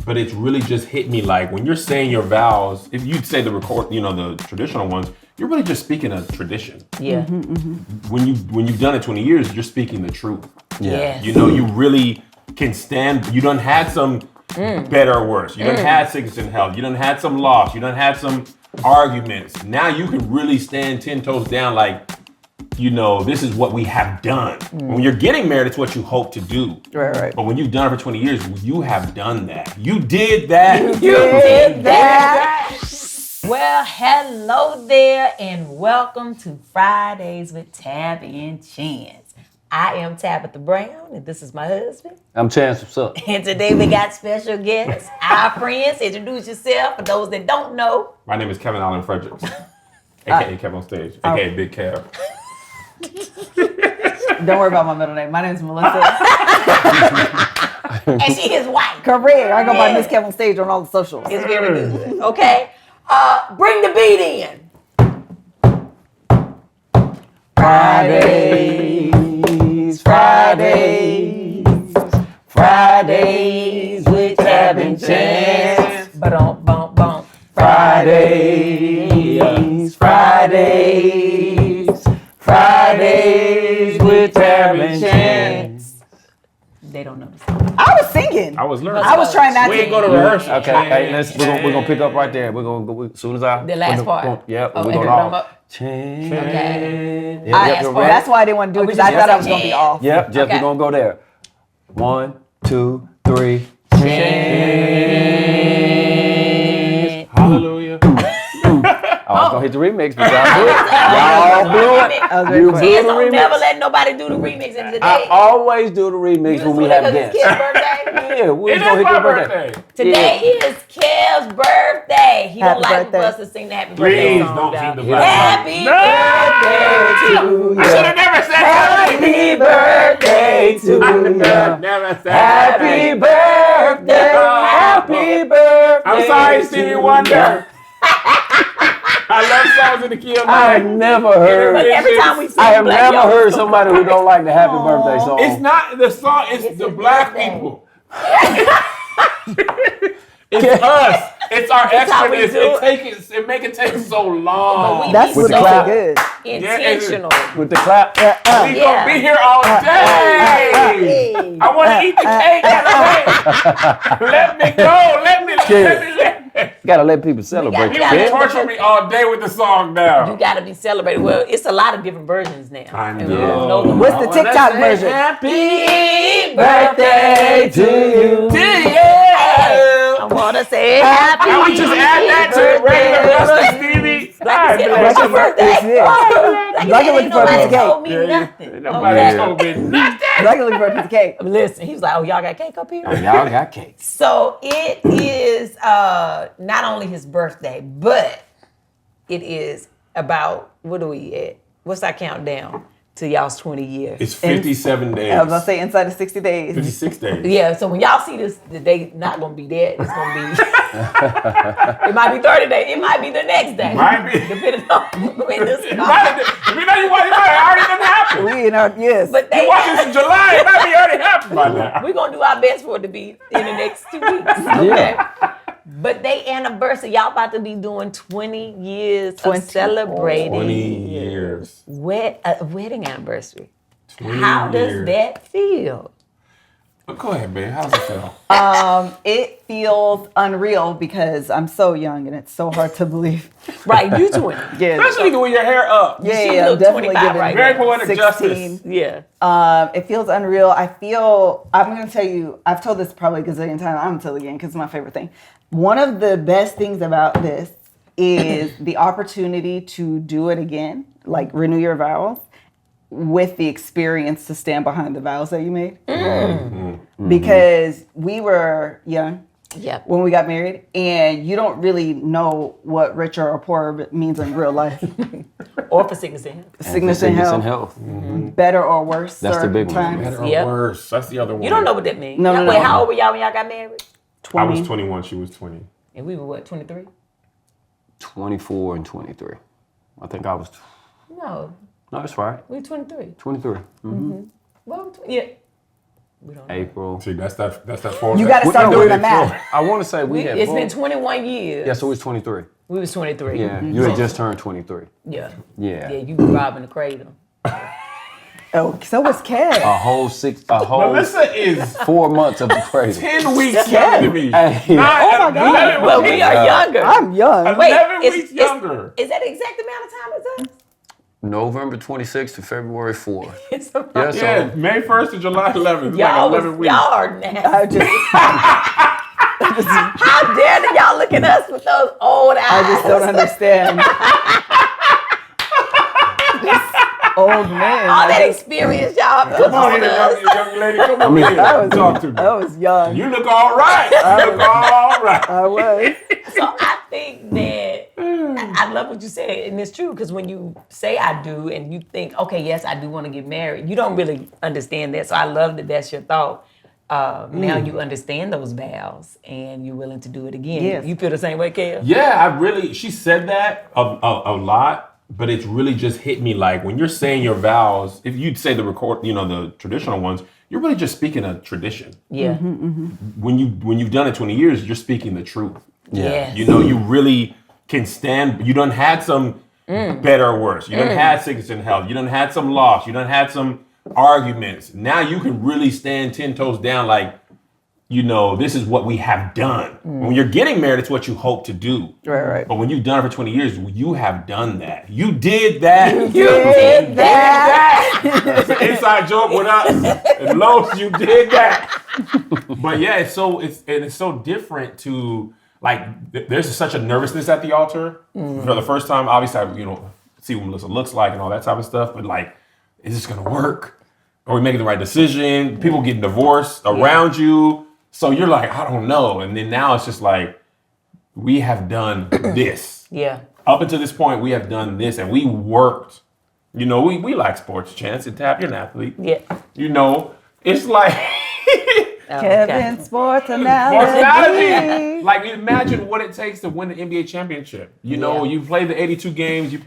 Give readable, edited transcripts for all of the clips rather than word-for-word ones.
but it's really just hit me like when you're saying your vows, if you'd say the traditional ones, you're really just speaking a tradition. Yeah. When you've done it 20 years, you're speaking the truth. Yeah. You know, you really can stand. You done had some better or worse. You done had sickness and health. You done had some loss. You done had some arguments. Now you can really stand 10 toes down like, you know, this is what we have done. When you're getting married, it's what you hope to do. Right. But when you've done it for 20 years, you have done that. You did that. You did that. Well, hello there and welcome to Fridays with Tab and Chance. I am Tabitha Brown and this is my husband. I'm Chance, what's up? And today we got special guests, our friends. Introduce yourself for those that don't know. My name is Kevin and Fredericks, a.k.a. Kev on stage, a.k.a. Big Kev. Don't worry about my middle name. My name's Melissa. And she is white. Correct. I go by Miss Kev on stage on all the socials. It's very good. Okay. Bring the beat in. Fridays with Tab and Chance. Bump. Fridays with Tab and Chance. They don't know the song. I was singing. I was learning. I was trying not We to. ain't go to rehearsal. Okay, hey, we're gonna pick up right there. We're gonna go as soon as I The last part. Yep, Oh, we're and gonna the all drum Chance. Okay. Yep, Last you're part. That's why I didn't want to do it because I thought I was going to be off. Yep, Jeff, Okay. we're gonna go there. 1, 2, 3. Chance. Hallelujah. I was gonna hit the remix, but y'all do it. Y'all do it. You do Chance the don't never remix. let nobody do the remix in the I day. always do the remix when we have guests. It's Kev's birthday. Yeah, we're It gonna is hit my your birthday. birthday. Today is Kev's birthday. He Happy don't like birthday. for us to sing the happy birthday Please song. don't though. sing the birthday Happy No! birthday to I should have never said Happy birthday to you. Never said Happy birthday. Happy birthday. I'm sorry, Stevie Wonder. I love songs in the key of I have mine. never heard. Every time we sing, I have Black never Young, heard somebody who don't like the happy birthday song. It's not the song, it's the his black birthday. people. It's us. It's our how we extraness. do It make it take so long. That's With what the makes clap. it good. intentional. With the clap. We Yeah. gonna be here all day. I want to eat the cake. Let me go. Let me. Gotta let people celebrate. We You gotta- kid. torture me all day with the song now. You got to be celebrated. Well, it's a lot of different versions now. I And we know. don't know them What's all. the TikTok version? Happy birthday to you. Do you? I want to say happy Can we just add that to the regular Rusty Stevie? Like you said, God what's your bless birthday? It's it. Like you Black said, looking ain't for a piece nobody of cake. told me nothing. Nobody Okay? told me nothing. Black looking for a piece of cake. Listen, he was like, oh, y'all got cake up here? Y'all got cakes. So it is not only his birthday, but it is about, what are we at? What's our countdown to y'all's 20 years? It's 57 days. I was going to say inside of 60 days. 56 days. Yeah, so when y'all see this, they not gonna be dead. It's gonna be. It might be 30 days. It might be the next day. Might be. Depending on when this It might have- you know you watch it, might have already done happened. We in our, yes. But You watch this in July, it might be already happened by now. we're gonna do our best for it to be in the next 2 weeks. Okay. But they anniversary, y'all about to be doing 20 years 20. of celebrating 20 years. wedding anniversary. 20 How does years. that feel? But go ahead, babe. How's it feel? It feels unreal because I'm so young and it's so hard to believe. Right, you 20. Yeah. Especially with your hair up. Yeah, She yeah, look definitely 25 giving right Very now. poetic 16. justice. Yeah. It feels unreal. I'm going to tell you, I've told this probably a gazillion times. I'm going to tell it again because it's my favorite thing. One of the best things about this is the opportunity to do it again, like renew your vows, with the experience to stand behind the vows that you made. Because we were young Yep. when we got married, and you don't really know what richer or poorer means in real life. Or for sickness and health. Sickness and health, better or worse. That's the certain big one. times. Better or Yep. worse. That's the other one. You don't know what that means. No, no, Wait, no. how old were y'all when y'all got married? I was 21, she was 20. And we were what, 23? 24 and 23. I think I was. No, No, that's right. we were 23. 23. Well, yeah. We don't know. April. See, that's that forward. You got to start doing the math. I want to say we had. It's been 21 years. Yeah, so it was 23. We was 23. Yeah, you had just turned 23. Yeah. Yeah. Yeah, you robbing the cradle. Oh, so was Kev. A whole Melissa is 4 months of the crazy. 10 weeks younger than me. Hey. Oh my God. Well, we are younger. I'm young. Wait, 11 weeks younger. Is that the exact amount of time as us? November 26th to February 4th. It's a Yeah, so Yeah, May 1st to July 11th. It's y'all, like 11 weeks. y'all are nasty. I just, How dare y'all look at us with those old eyes? I just don't understand. Old man. All that experience y'all put Come on on here, us. young lady. Come on here. Talk to me. I was young. You look all right. You look all right. I was. So I think that I love what you said, and it's true because when you say I do and you think, okay, yes, I do want to get married, you don't really understand that. So I love that that's your thought. Now you understand those vows and you're willing to do it again. Yes. You feel the same way, Kev? Yeah, she said that a lot, but it's really just hit me like when you're saying your vows, if you'd say the traditional ones, you're really just speaking a tradition. Yeah. When you've done it 20 years, you're speaking the truth. Yes. You know, you really can stand. You done had some better or worse. You done had sickness and health. You done had some loss. You done had some arguments. Now you can really stand 10 toes down like, this is what we have done. When you're getting married, it's what you hope to do. Right. But when you've done it for 20 years, you have done that. You did that. You did that. It's an inside joke without and Los, you did that. But yeah, it's so different to there's such a nervousness at the altar for the first time. Obviously, I see what Melissa looks like and all that type of stuff. But is this gonna work? Are we making the right decision? People getting divorced around you. So you're like, I don't know. And then now it's just like, we have done this. Yeah. Up until this point, we have done this and we worked. We like sports, Chance and Tap, you're an athlete. Yeah. It's like Kevin Sports Analogy. Like imagine what it takes to win the NBA championship. You played the 82 games, you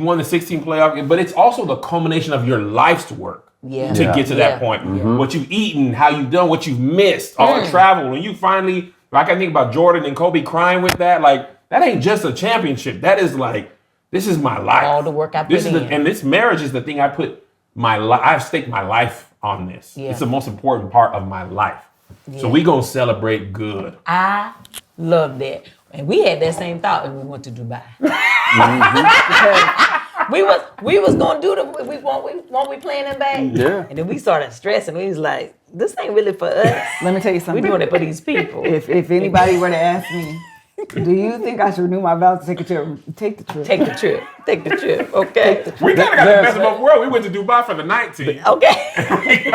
won the 16 playoff, but it's also the culmination of your life's work. Yeah. To get to that point. What you've eaten, how you've done, what you've missed, all the travel. When you finally, I think about Jordan and Kobe crying with that, that ain't just a championship. That is this is my life. All the work I put in. And this marriage is the thing I've staked my life on this. Yeah. It's the most important part of my life. Yeah. So we gonna celebrate good. I love that. And we had that same thought when we went to Dubai. We was gonna do won't we playing in Bay? Yeah. And then we started stressing. We was like, this ain't really for us. Let me tell you We something. doing it for these people. If anybody were to ask me, do you think I should renew my vows to take a trip? Take the trip. Take the trip, okay? We kind of got the best of both worlds. We went to Dubai for the 19. Okay.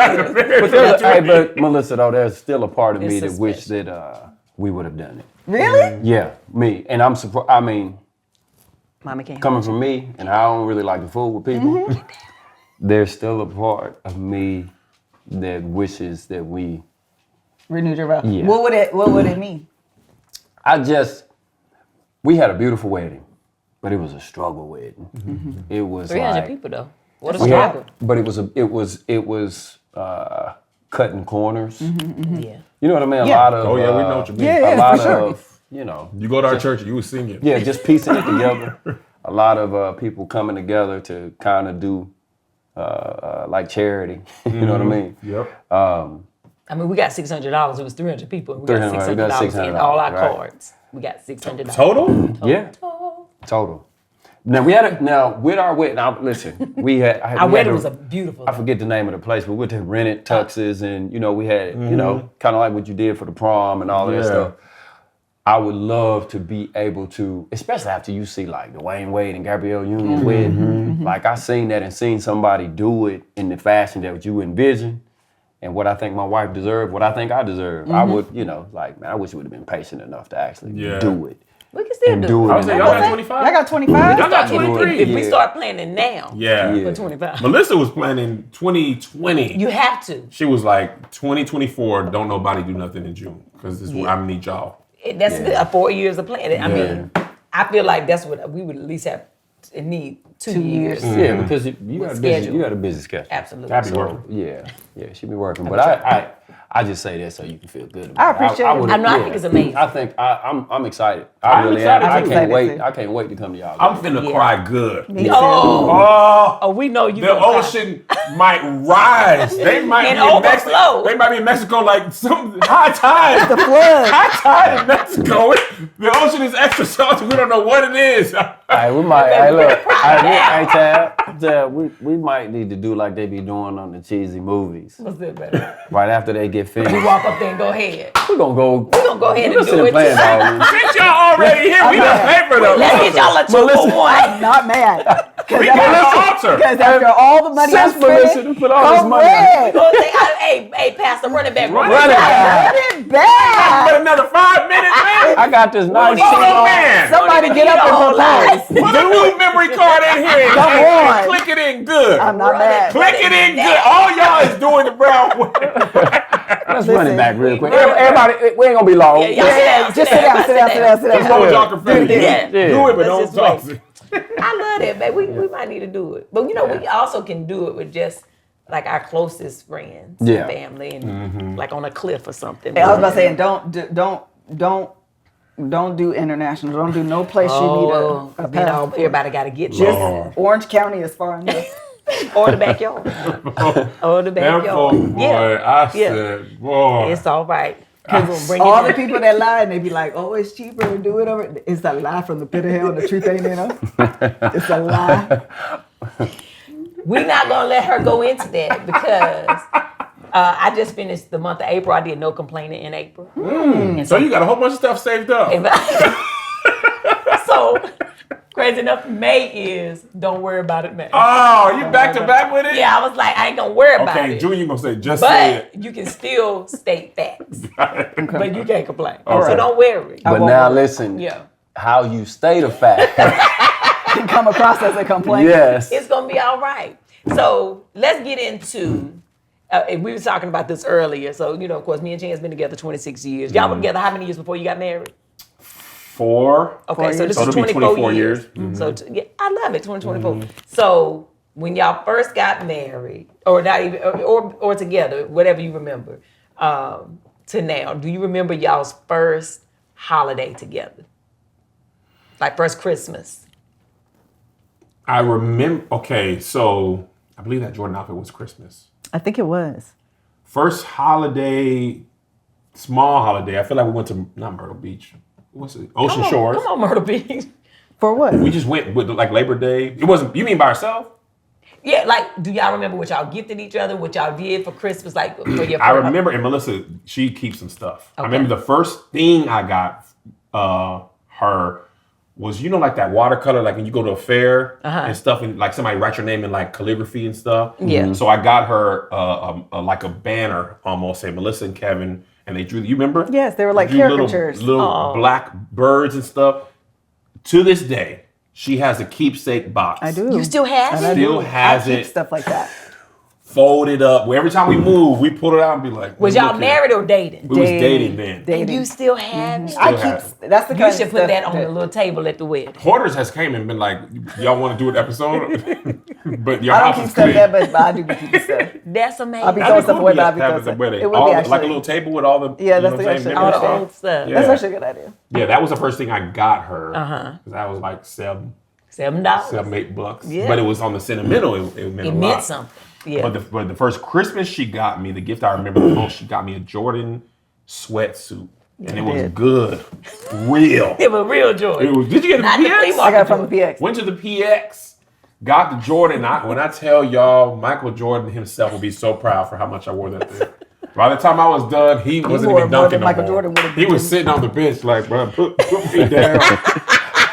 But Melissa, though, there's still a part of me It's that wish that we would have done it. Really? Yeah, me. And I'm surprised. I mean, Mama can't. coming from me, and I don't really like to fool with people, there's still a part of me that wishes that we Renewed your vow. Yeah. What would it mean? we had a beautiful wedding, but it was a struggle wedding. It was 300 people though. What a we had- struggle. but it was cutting corners. Yeah. You know what I mean? A Yeah. lot of Oh, yeah, we know what you mean. Yeah, a lot for sure. of You go to our church, you was singing. yeah, just piecing it together. A lot of people coming together to kind of do like charity. You know what I mean? Yep. I mean, we got $600. It was 300 people. And we got $300, we got $600 in all our $600, right. cards. We got $600. Total? Yeah, total. Now we had with our wedding. Now listen, we had Our wedding was a beautiful. I forget the name of the place, but we went to rented tuxes, and we had kind of like what you did for the prom and all of that Yeah. stuff. I would love to be able to, especially after you see like Dwayne Wade and Gabrielle Union's wedding. Like I seen that and seen somebody do it in the fashion that you envision, and what I think my wife deserved, what I think I deserve. I would, I wish you would have been patient enough to actually do it. We can still And do do it. it. I was saying, y'all got 25? I got 25. Y'all got If- 23. If we Yeah. start planning now, Yeah. Yeah. for 25. Melissa was planning 2020. You have to. She was like, 2024, don't nobody do nothing in June. Because I need y'all. That's 4 years of planning. I mean, I feel like that's what we would at least have it need 2 years. Yeah, because you With got a busy, schedule. you got a busy schedule. Absolutely. Gotta be working. Yeah, she be working. But I just say that so you can feel good about I it. appreciate it. I know, I think it's amazing. I think I'm excited. I'm I really excited. am. I'm I can't excited wait. too. I can't wait to come to y'all. I'm finna cry good. Me too. Oh, we know you. The gonna cry. ocean might rise. They might And be in Mexico. overflow. They might be in Mexico like some high tide. The flood. High tide in Mexico. The ocean is extra salty. We don't know what it is. Hey, we might. Hey, look. Hey, Tab, we might need to do like they be doing on the cheesy movies. What's that, better? Right after they get finished, Walk up there and go ahead. we're gonna go. We're gonna go ahead and sit do and it. play dog. Since y'all already here, we done paid for them. Let's get y'all a 2-for-1. Not mad. We got an altar. Because after all the money I Since Melissa spent, done put all this money ahead. Gonna say, hey, Pastor, run it back. Run Run it But back. another 5 minutes, man. I got this nice Oh, shit man. Somebody get up and propose. Put a new memory card in here. Come on. And click it in good. I'm not mad. Click it in good. All y'all is doing the brown way. Let's run it back real quick. Run it back. Everybody, we ain't gonna be long. Yeah, y'all Just sit down, sit down, sit down, sit That's down. what y'all can feel. Yeah. Do it, but Let's don't just talk. I love that, man. We might need to do it. But, we also can do it with just, like, our closest friends Yeah. and family and, like, on a cliff or something. I was about to say, don't do international. Don't do no place you need a passport. Everybody got to get Just you. Orange County is far enough. Or the backyard. Or the Them backyard. folk, boy, I said, boy. It's all right. All the people that lie and they be like, oh, it's cheaper to do it over. It's a lie from the pit of hell. The truth ain't in them. It's a lie. We're not going to let her go into that because I just finished the month of April. I did no complaining in April. So you got a whole bunch of stuff saved up. So, crazy enough, May is don't worry about it, May. Oh, you back to back with it? Yeah, I was like, I ain't going to worry about Okay, it. Junior, you gonna say just say it. But you can still state facts. But you can't complain. Okay. So don't worry. But now listen, Yeah. how you state a fact. Can come across as a complaint. Yes. It's going to be all right. So let's get into, and we were talking about this earlier. So, of course, me and Chan has been together 26 years. Y'all were together how many years before you got married? 4. Okay, so this So is it'll be 24 years. years. So yeah, I love it, 2024. So when y'all first got married, or not even, or together, whatever you remember, to now, do you remember y'all's first holiday together? Like first Christmas? I remember, okay, so I believe that Jordan outfit was Christmas. I think it was. First holiday, small holiday, I feel like we went to, not Myrtle Beach. What's it? Ocean Shores. Come on, Myrtle Beach. For what? We just went with like Labor Day. It wasn't, you mean by ourselves? Yeah, like, do y'all remember what y'all gifted each other, what y'all did for Christmas, like for your I remember, and Melissa, she keeps some stuff. I remember the first thing I got her was, like that watercolor, like when you go to a fair and stuff, and like somebody write your name in like calligraphy and stuff. Yeah. So I got her like a banner almost, say Melissa and Kevin, and they drew. You remember? Yes, they were like Drew caricatures. little black birds and stuff. To this day, she has a keepsake box. I do. You still have And it? I Still do. has I keep it. stuff like that. Folded up. Every time we move, we pull it out and be like, Was look y'all here. married or dating? We was dating then. And you still have it? I That's the You kind should of put stuff that on the little table at the wedding. Hoarders has came and been like, y'all want to do an episode? But your I don't house keep is stuff clean. that, but I do be keeping stuff. That's amazing. I'll be That'd throwing be stuff cool away, to but I'll be have throwing at the stuff. wedding. It would All be the- actually. like a little table with all the Yeah, you know that's what I'm actually saying, a All good the memory old stuff. stuff. Yeah. That's actually a good idea. Yeah, that was the first thing I got her. Because I was like $7. $7-8. Yeah. But it was on the Sentimental. It meant a It lot. meant something. Yeah. But the first Christmas she got me, the gift I remember the most, she got me a Jordan sweatsuit. And it was did. good. Real. It was real joy. It was, did you get it Not from the flea PX? market I got it from joy. the PX. Went to the PX, got the Jordan. When I tell y'all, Michael Jordan himself will be so proud for how much I wore that thing. By the time I was done, he wasn't wore even more dunking than no Michael more. Jordan would've He was been. sitting on the bench like, bro, put me down.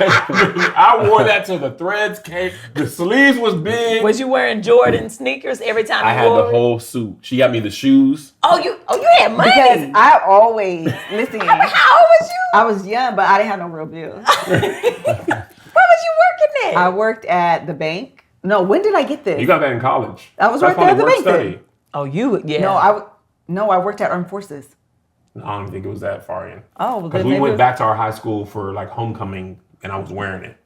I wore that till the threads came. The sleeves was big. Was you wearing Jordan sneakers every time I you had wore the it? whole suit. She got me the shoes. Oh, you had money. Because I always, listen, How old was you? I was young, but I didn't have no real bills. Where was you working at? I worked at the bank. No, when did I get this? You got that in college. I was That's working at the work bank study. then. Oh, you yeah. No, I worked at Armed Forces. I don't think it was that far in. Oh, well, Because then we maybe went back to our high school for like homecoming, and I was wearing it.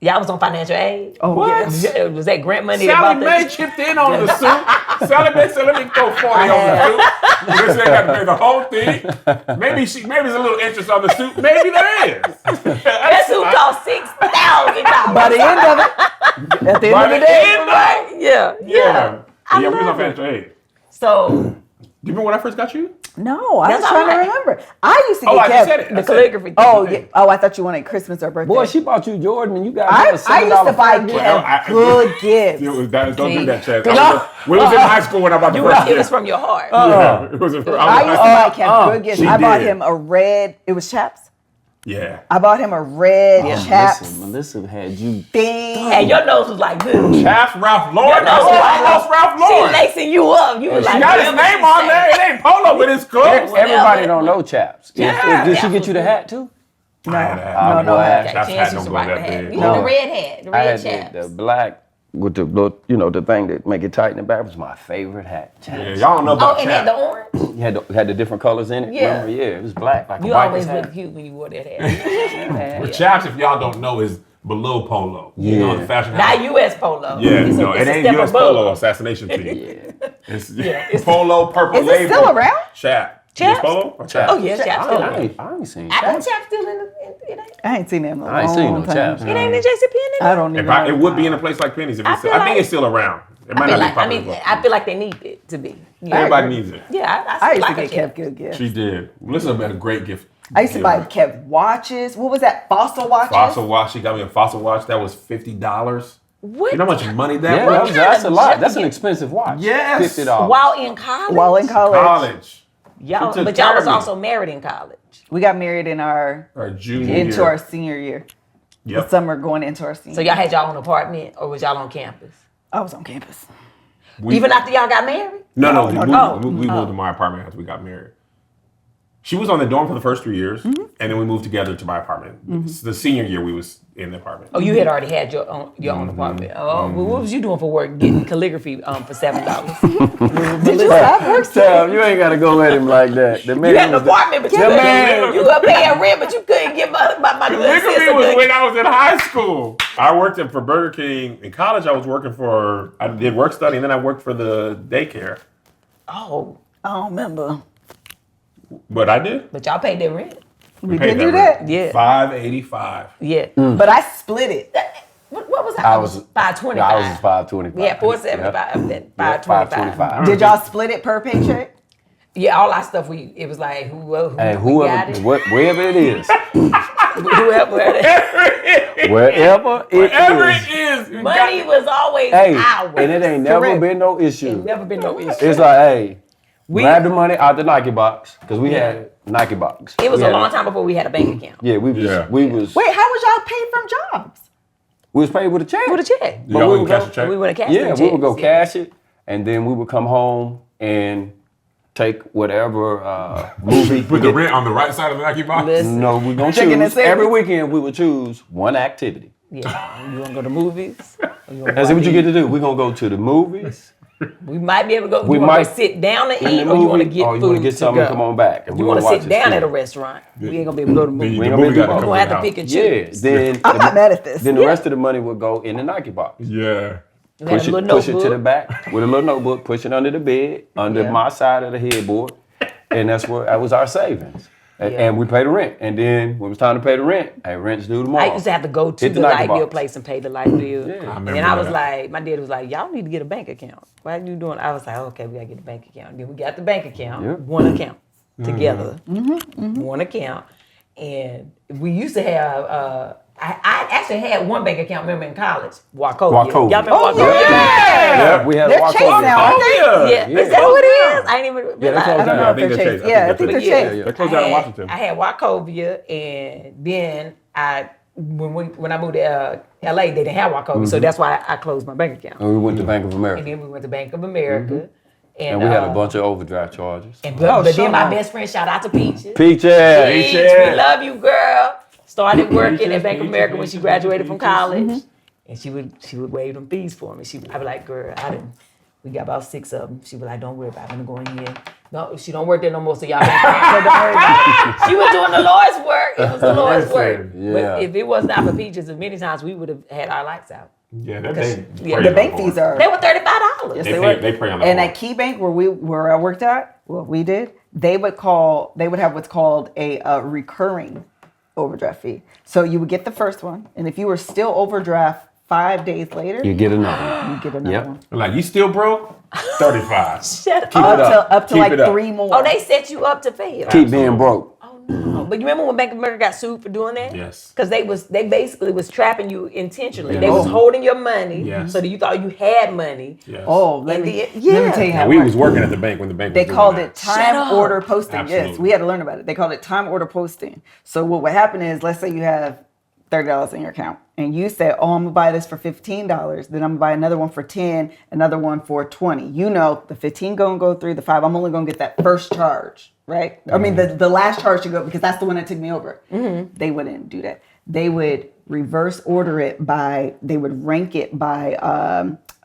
Y'all was on financial aid? Oh, What? yes. Was that grant money? Sally that Mae bought chipped in on the suit. Sally Mae said, "Let me throw 40 on the suit." They got to pay the whole thing. Maybe there's a little interest on the suit. Maybe there is. That suit cost $6,000. By the end of it, at the end By of the the day, end, Right? Yeah. Yeah, I we was on love it. financial aid. So Do you remember when I first got you? no, I That's was trying to all right. remember. I used to Oh, get I just said Kev. it. the I said it. calligraphy thing. Oh, yeah. Oh, I thought you wanted Christmas or birthday. Boy, she bought you Jordan, and you got I her a used $7 to buy Fergie. Kev good gifts. Don't do that, Chad. No. We was in high school when I bought the first It was gift. from your heart. Yeah, it was. I used to buy Kev good gifts. She I bought did. him a red. It was chaps. Yeah. I bought him a red chaps Melissa had you. thing. And your nose was like this. Chaps Ralph Lauren. Your That's nose was like almost Ralph She Lauren. lacing you up. You was She like, got his whatever name she on say. there. It ain't polo, but it's close. Everybody don't know chaps. Yeah. Did she get you the hat too? I had a hat. No, no boy. hat. Chaps Chance hat used don't to go rock that the hat. big. You No. know, the red hat, the I red had chaps. the black with the little, the thing that make it tight in the back was my favorite hat. Chaps. Yeah, y'all don't know Oh, about and had the chaps. orange? You had the different colors in it. Yeah. Remember? Yeah, it was black like You a always biker's hat. look cute when you wore that hat. But chaps, if y'all don't know, is below polo. You know, Yeah. the fashion Not house. U.S. polo. Yeah, It's no, a it ain't step U.S. above. polo assassination fee. Yeah. It's polo, purple Is it label. still around? Chap. Chaps? US polo or chaps? Oh, yeah, chaps. still in I it. ain't seen I think chaps. chaps still in it. I ain't seen them in a I ain't seen long no time. chaps. It ain't in JCPenney. I don't even If I, know. it would be in a place like Penny's. If it's feel I think like- it's still around. It might I feel not like, be popular. I feel like they need it to be. Yeah, Everybody needs it. Yeah, I I used like to a get Kev chap. good gifts. She did. Melissa had a great gift. I used to buy Kev watches. What was that? Fossil watches? Fossil watch. She got me a fossil watch. That was $50. What? You know how much money that Yeah, was? that's a lot. That's an Jacket? expensive watch. Yes. $50. While in college? While in college. College. Y'all, Who took but y'all care was of me? also married in college. We got married in our Or junior into year. our senior year. The Yep. summer going into our senior. So y'all had y'all own apartment or was y'all on campus? I was on campus. Even after y'all got married? No. We moved Oh. to my apartment after we got married. She was on the dorm for the first 3 years, and then we moved together to my apartment. The senior year, we was in the apartment. Oh, you had already had your own apartment. Oh, well, what was you doing for work? Getting calligraphy for $7. Did you have work? Sam, you ain't gotta go at him like that. The man You had an was apartment, but you Yeah, couldn't. man. You were paying rent, but you couldn't get my good Calligraphy sister. was when I was in high school. I worked for Burger King. In college, I was working I did work study, and then I worked for the daycare. Oh, I don't remember. But I did. but y'all paid their rent. We paid did do that that. Yeah. $5.85. Yeah. But I split it. What was that? I was $5.25. I was $5.25. Yeah, $4.75. Then $5.25. $5.25. Did y'all split it per paycheck? Yeah, all our stuff. It was like who Hey, we got it. wherever it is, Whoever. wherever Whatever it is. it is. you Money got- was always Hey, ours. and it ain't never Correct. been no issue. Never been no issue. It's like, hey, grab the money out the Nike box because we had Nike box. It was We a had long time before we had a bank account. Yeah, we was Yeah. we was Wait, how was y'all paid from jobs? we was paid with a check. With a check. Y'all we wouldn't would cash go- a check? We would have cashed Yeah, them we would go checks, yeah. cash it, and then we would come home and take whatever movie. Put the rent on the right side of the Nike box. Listen. No, we gonna Chicken and choose sandwich. every weekend. We would choose one activity. Yeah. You want to go to movies? Or you wanna That's watch what you get these? to do. We gonna go to the movies. We might be able to go. We you wanna might- go sit down and In eat, the or you want to movie, get or you food want to get something to and go. come on back. And You we want to wanna sit watch down this at a film. restaurant. We ain't gonna be able to go to the movie. We The ain't gonna movie be able gotta to We're come gonna have to to the pick and Yeah, choose. then I'm not mad at this. then the rest of the money would go in the Nike box. Yeah. We had Push a it, little push it to the notebook. back with a little notebook. Push it under the bed, under Yeah. my side of the headboard, and that was our savings. Yeah. And we paid the rent. And then when it was time to pay the rent, hey, rent's due tomorrow. I used to have to go to Hit the Nike light bill box. place and pay the light bill. Yeah. I And remember then I was that. like, my dad was like, y'all need to get a bank account. Why are you doing? I was like, okay, we gotta get a bank account. Then we got the bank account, Yep. one account together, one account. And we used to have, I actually had one bank account, remember in college, Wachovia. Wachovia. Y'all remember Oh, Wachovia? yeah. Yeah, we had They're a walk chasing over. now, aren't they? Yeah. Yeah. Is that what it is? I ain't even they realize. closed I don't down. know I if think they're they're chased. chased. Yeah, I I think they're think they're chased. They closed down in Washington. I had Wachovia, and then when I moved to LA, they didn't have Wachovia, so that's why I closed my bank account. And we went to Bank of And America. then we went to Bank of America, And we had a bunch of overdraft charges. But then my best friend, shout out to Peaches. Peaches. Peach, we love you, girl. Started working at Bank of America when she graduated from college, and she would waive them fees for me. I'd be like, girl, We got about 6 of them. She was like, don't worry about it. I'm going to go in here. No, she don't work there no more, so y'all can't. So don't worry about it. She was doing the Lord's work. It was the Lord's work. Yeah. But if it was not for Peaches, many times we would have had our lights out. Yeah, they The bank fees are. They were $35. Yes, They pray on the And Lord. at Key Bank, where I worked at, what we did, they would have what's called a recurring overdraft fee. So you would get the first one, and if you were still overdraft 5 days later, You get another. you get another one. Like, you still broke? 35. Shut Up up. to Keep like it up. 3 more. Oh, they set you up to fail. Keep being broke. Oh no! But you remember when Bank of America got sued for doing that? Yes. Because they basically was trapping you intentionally. Yeah. They was Oh. holding your money Yes. so that you thought you had money. Yes. Oh, let And me the- tell you yeah. how Yeah, it we works. was working at the bank when the bank was They doing called that. it time up. order posting. Absolutely. Yes, we had to learn about it. They called it time order posting. So what would happen is, let's say you have $30 in your account, and you say, "Oh, I'm gonna buy this for $15. Then I'm gonna buy another one for 10, another one for 20." You know, the 15 gonna go through, the 5. I'm only gonna get that first charge, right? I mean, the last charge to go because that's the one that took me over. They wouldn't do that. They would reverse order it by. They would rank it by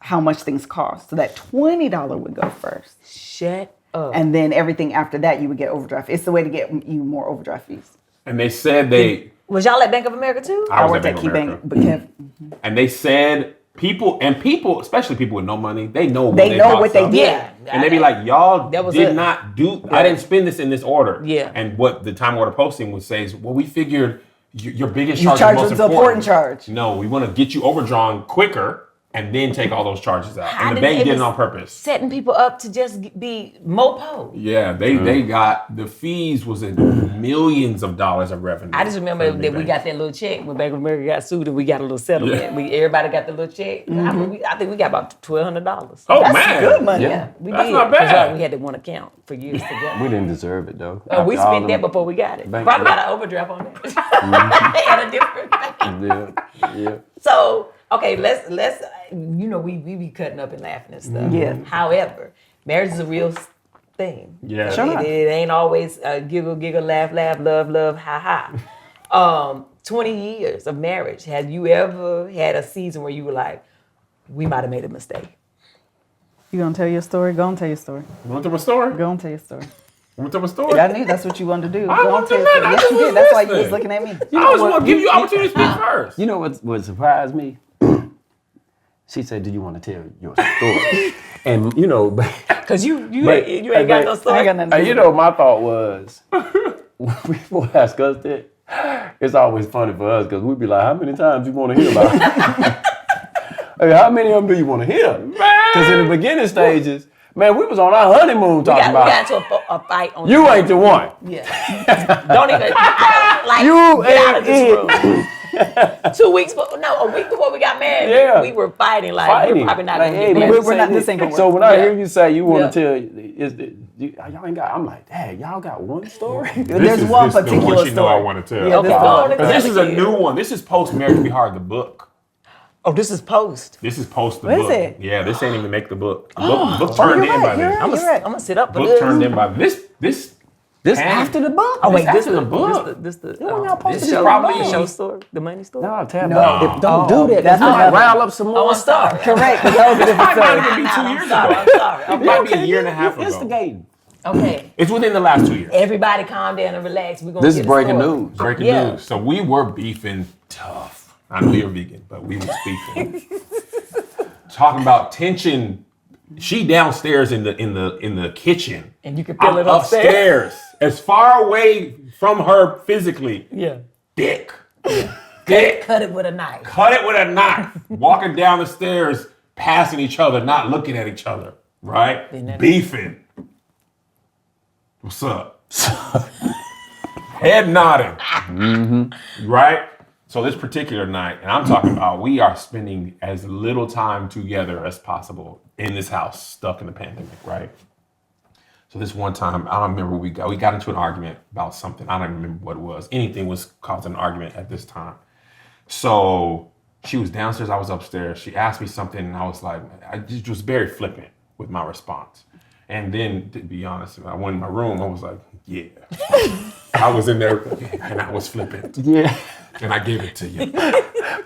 how much things cost. So that $20 would go first. Shut up. And then everything after that, you would get overdraft. It's the way to get you more overdraft fees. And they said they, Was y'all at Bank of America too? I was worked at at Bank of Key America. Bank, but Kev, and they said people, especially people with no money, they know when They know bought what they something. did. Yeah. And they be like, y'all That was did it. not do, I didn't spend this in this order. Yeah. And what the time order posting would say is, well, we figured your biggest You charge charge is them most the important charge. No, we want to get you overdrawn quicker and then take all those charges out. How And the did bank they did it was on purpose. Setting people up to just be mopo. Yeah, they got, the fees was in millions of dollars of revenue. I just remember for the that we bank. got that little check when Bank of America got sued and we got a little settlement. Yeah. Everybody got the little check. I think we got about $1,200. Oh, that's man. good money. Yeah, we That's did. not bad. 'Cause, we had that one account for years together. We didn't deserve it though. We After all spent that them- before we got it. Bank- Probably got an overdraft on that. At a different bank. Yeah. So, okay, let's we be cutting up and laughing and stuff. Yeah. However, marriage is a real thing. Yeah. Sure. It ain't always giggle, laugh, love, ha. 20 years of marriage. Have you ever had a season where you were like, we might have made a mistake? You gonna tell your story? Go and tell your story. You want to tell a story? Go and tell your story. You want to tell a story? I knew that's what you wanted to do. I Go and want tell to your story. know. I Yes, just you was did. That's why you was listening. looking at me. I always want to give you opportunity to speak first. You know what surprised me? She said, "Do you want to tell your story?" And you know, Because you But- ain't got no I story. ain't got nothing to and do you with know, my thought was when people ask us that, it's always funny for us because we'd be like, "How many times you want to hear about it?" Hey, how many of them do you want to hear? Because in the beginning stages, man, we was on our honeymoon We talking got about into a fight on you ain't the one. Yeah. Don't even. Like, You get out of this ain't room. 2 weeks, a week before we got married, Yeah. we were fighting. Like, Fighting. we're probably not Like, going to hey, get man, married. We're not- say this ain't gonna So work. when I Yeah. hear you say you want Yeah. to tell, y'all ain't got. I'm like, dang, y'all got one story. There's one the particular one she know I story. want to tell. Yeah, Okay, this go one. on and Because this tell is a the new kid. one. This is post Marriage Be Hard, the book. Oh, this is post. This is post the What is book. it? Yeah, this ain't even make the book. The book turned you're in right, by you're this. right. I'm going to sit up for Book this. turned in by this. This Damn. after the book. Oh, wait, This this after the book. This the when y'all posted this this show, probably- the show story, the money story. No, Tab, No. don't do that. That's That's another- rile up some more. Oh, I'm sorry. Correct. That was a different Might not story. even be 2 I'm years sorry. ago. I'm sorry. It might be a year and a half ago. Instigating. Okay. It's within the last 2 years. Everybody calm down and relax. We're gonna This get is a breaking story. news. Breaking Yeah. news. So we were beefing tough. I know you're vegan, but we was beefing. Talking about tension. She downstairs in the kitchen. And you can feel I'm it upstairs. as far away from her physically. Yeah. Dick. Dick. Cut it with a knife. Cut it with a knife. Walking down the stairs, passing each other, not looking at each other. Right? Isn't that- Beefing. What's up? Head nodding. Right? So this particular night, and I'm talking about we are spending as little time together as possible in this house, stuck in the pandemic, right? So this one time, I don't remember we got into an argument about something. I don't remember what it was. Anything was causing an argument at this time. So she was downstairs, I was upstairs. She asked me something, and I was like, I just was very flippant with my response. And then, to be honest, I went in my room, I was like, yeah. I was in there, and I was flippant. Yeah. And I gave it to you.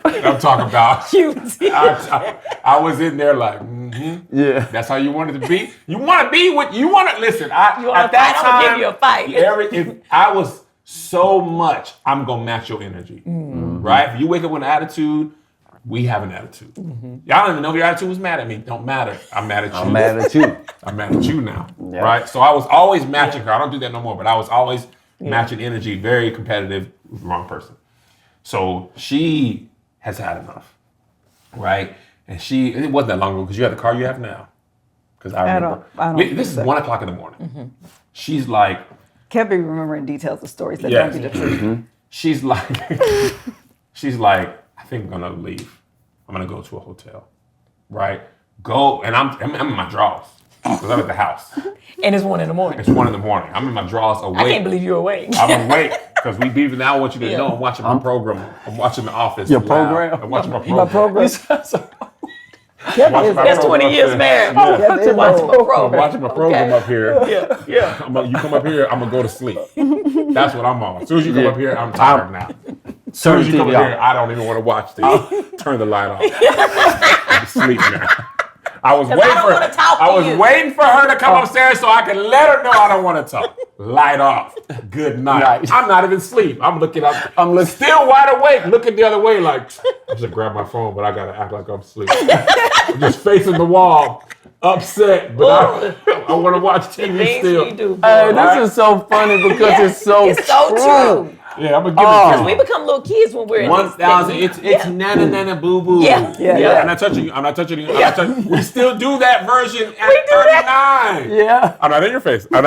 I'm talking about, I was in there like, Yeah. That's how you want it to be. You want to be what you want to. Listen, You want at to that fight? I'm time, gonna give you a fight. if I was so much, I'm gonna match your energy, right? If you wake up with an attitude, we have an attitude. Y'all don't even know if your attitude was mad at me. Don't matter. I'm mad at you. I'm mad at you. I'm mad at you now, Yeah. right? So I was always matching her. I don't do that no more, but I was always matching energy, very competitive, wrong person. So she has had enough, right? And it wasn't that long ago because you had the car you have now. Because I remember. This is 1 o'clock in the morning. She's like, Kev be remembering details of stories that don't be the truth. She's like, I think I'm gonna leave. I'm gonna go to a hotel, right? Go, and I'm in my drawers because I'm at the house. And it's 1 in the morning. It's 1 in the morning. I'm in my drawers awake. I can't believe you're awake. I'm awake because we beefing. Now I want you to know I'm watching my program. I'm watching The Office. Your loud. program? I'm watching my program. My program. That's 20 years married. Yeah. Watch my I'm program. watching my program up here. Yeah. You come up here, I'm gonna go to sleep. That's what I'm on. As soon as you come up here, I'm tired now. As soon as you come up here, I don't even want to watch this. Turn the light off. I'm asleep now. I was waiting for her to come upstairs so I could let her know I don't want to talk. Light off. Good night. I'm not even asleep. I'm still wide awake, looking the other way like, I just grab my phone, but I gotta act like I'm asleep. I'm just facing the wall, upset, but I want to watch TV still. This is so funny because it's so true. Yeah, I'm gonna give it to We become little kids when we're in 1,000. It's nana nana boo boo. Yeah. I'm not touching you. I'm not touching you. We still do that version at 39. Yeah. I'm not in your face. So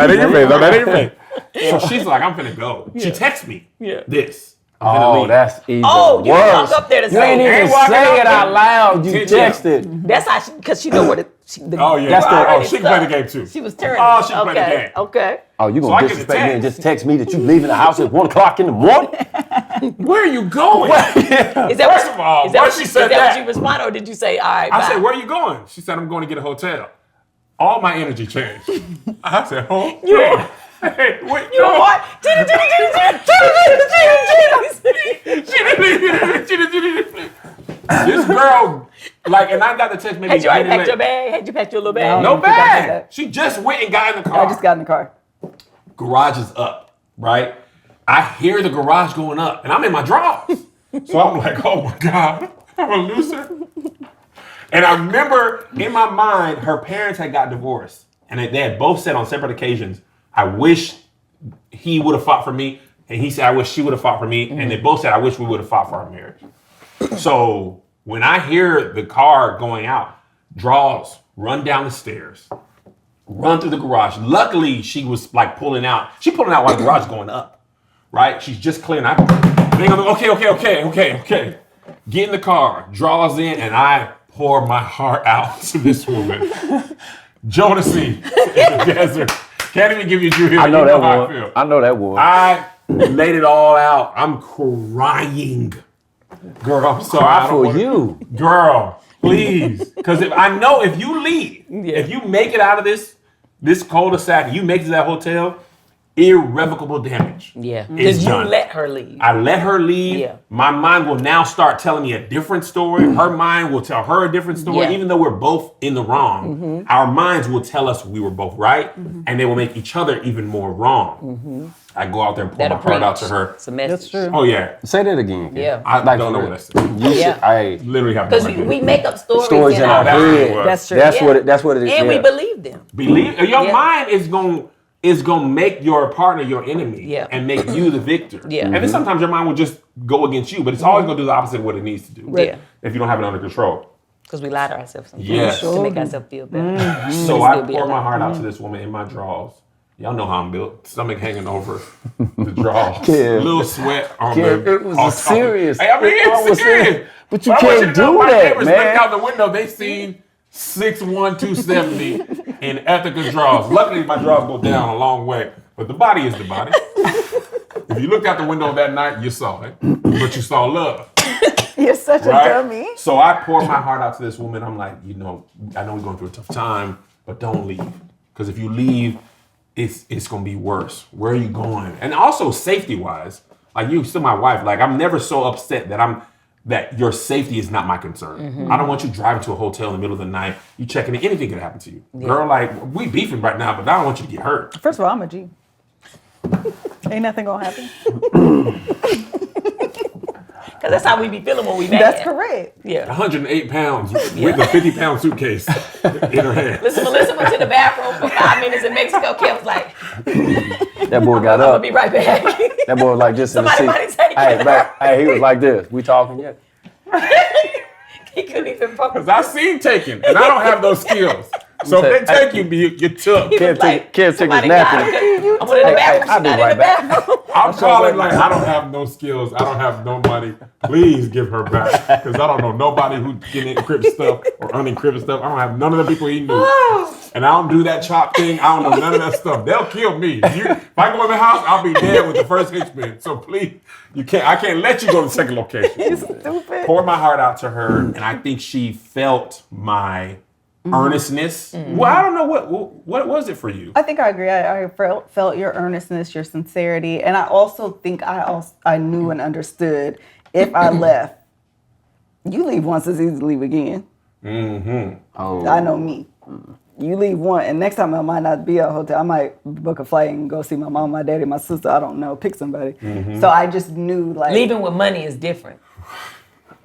she's like, I'm finna go. She texts me this. That's even you worse. walk up there to You say ain't even say it out loud. You texted. That's how because she know what it. She can play the game too. She was turning. She can play the game. Okay. Oh, you gonna disrespect me and just text me that you leaving the house at 1 o'clock in the morning? Where are you going? Is that First of all, why she said that? What you responded, or did you say, all right, I said, where are you going? She said, I'm going to get a hotel. All my energy changed. I said, oh, yeah. Hey, wait, you know what? This girl, and I got the text maybe. Had you already packed your bag? Had you packed your little bag? No bag. She just went and got in the car. I just got in the car. Garage is up, right? I hear the garage going up, and I'm in my drawers. So I'm like, oh my God, I'm a loser. And I remember in my mind, her parents had got divorced, and they had both said on separate occasions, I wish he would have fought for me, and he said, I wish she would have fought for me, and they both said, I wish we would have fought for our marriage. So when I hear the car going out, draws, run down the stairs, run through the garage. Luckily, she was pulling out. She pulling out while the garage is going up, right? She's just clearing. Okay. Get in the car, draws in, and I pour my heart out to this woman. Jodeci in the desert. Can't even give you Drew Hill. I know that how one. I feel. I know that one. I laid it all out. I'm crying. Girl, I'm sorry. Cry for you. Girl, please. Because if you leave, if you make it out of this cul-de-sac, you make it to that hotel, irrevocable damage. Yeah. It's Because you done. let her leave. I let her leave. Yeah. My mind will now start telling me a different story. Her mind will tell her a different story. Yeah. Even though we're both in the wrong, our minds will tell us we were both right, and they will make each other even more wrong. I go out there and pour my heart out to her. It's a message. That's true. Oh, yeah. Say that again. Yeah. I don't know what that's saying. Yeah. Literally have no Because idea. we make up stories Stories in our head. That's true. That's what it is. And we believe them. Your mind is gonna make your partner your enemy and make you the victor. Yeah. And then sometimes your mind will just go against you, but it's always gonna do the opposite of what it needs to do. Yeah. If you don't have it under control. Because we lie to ourselves sometimes Yes. to make ourselves feel better. So I pour my heart out to this woman in my drawers. Y'all know how I'm built. Stomach hanging over the drawers. Kev. Little sweat on It was serious. Hey, I mean, it's serious. But you I want can't to know do my that, neighbors man. looked out the window. They seen 6'1", 270 in Ethica drawers. Luckily, my drawers go down a long way. But the body is the body. If you looked out the window that night, you saw it. But you saw love. You're such a Right? dummy. So I pour my heart out to this woman. I'm like, I know we're going through a tough time, but don't leave. Because if you leave, it's going to be worse. Where are you going? And also safety-wise, like you still my wife. Like I'm never so upset that I'm that your safety is not my concern. I don't want you driving to a hotel in the middle of the night. You checking in, anything could happen to you. Yeah. Girl, like, we beefing right now, but I don't want you to get hurt. First of all, I'm a G. Ain't nothing gonna happen. Because that's how we be feeling when we mad. That's correct. Yeah. 108 pounds with a 50-pound suitcase in her hand. Listen, Melissa went to the bathroom for 5 minutes in Mexico. Kev was like, that boy got I'm up. gonna be right back. That boy was like just Somebody in the might seat. take Hey, he was like this. We talking yet? He couldn't even focus. Because I've seen taking, and I don't have those skills. So if they take you, you're took. Kev took his napkin. I'm in the bathroom. I'll be right back. I'm calling like, I don't have no skills. I don't have no money. Please give her back. Because I don't know nobody who can encrypt stuff or unencrypt stuff. I don't have none of the people he knew. And I don't do that chop thing. I don't know none of that stuff. They'll kill me. If I go in the house, I'll be dead with the first hitchman. So please, I can't let you go to the second location. You stupid. Pour my heart out to her, and I think she felt my earnestness. Well, I don't know what was it for you? I think I agree. I felt your earnestness, your sincerity, and I also think I knew and understood if I left, you leave once, it's easy to leave again. Oh, I know me. You leave one, and next time I might not be at a hotel. I might book a flight and go see my mom, my daddy, my sister. I don't know, pick somebody. So I just knew like leaving with money is different.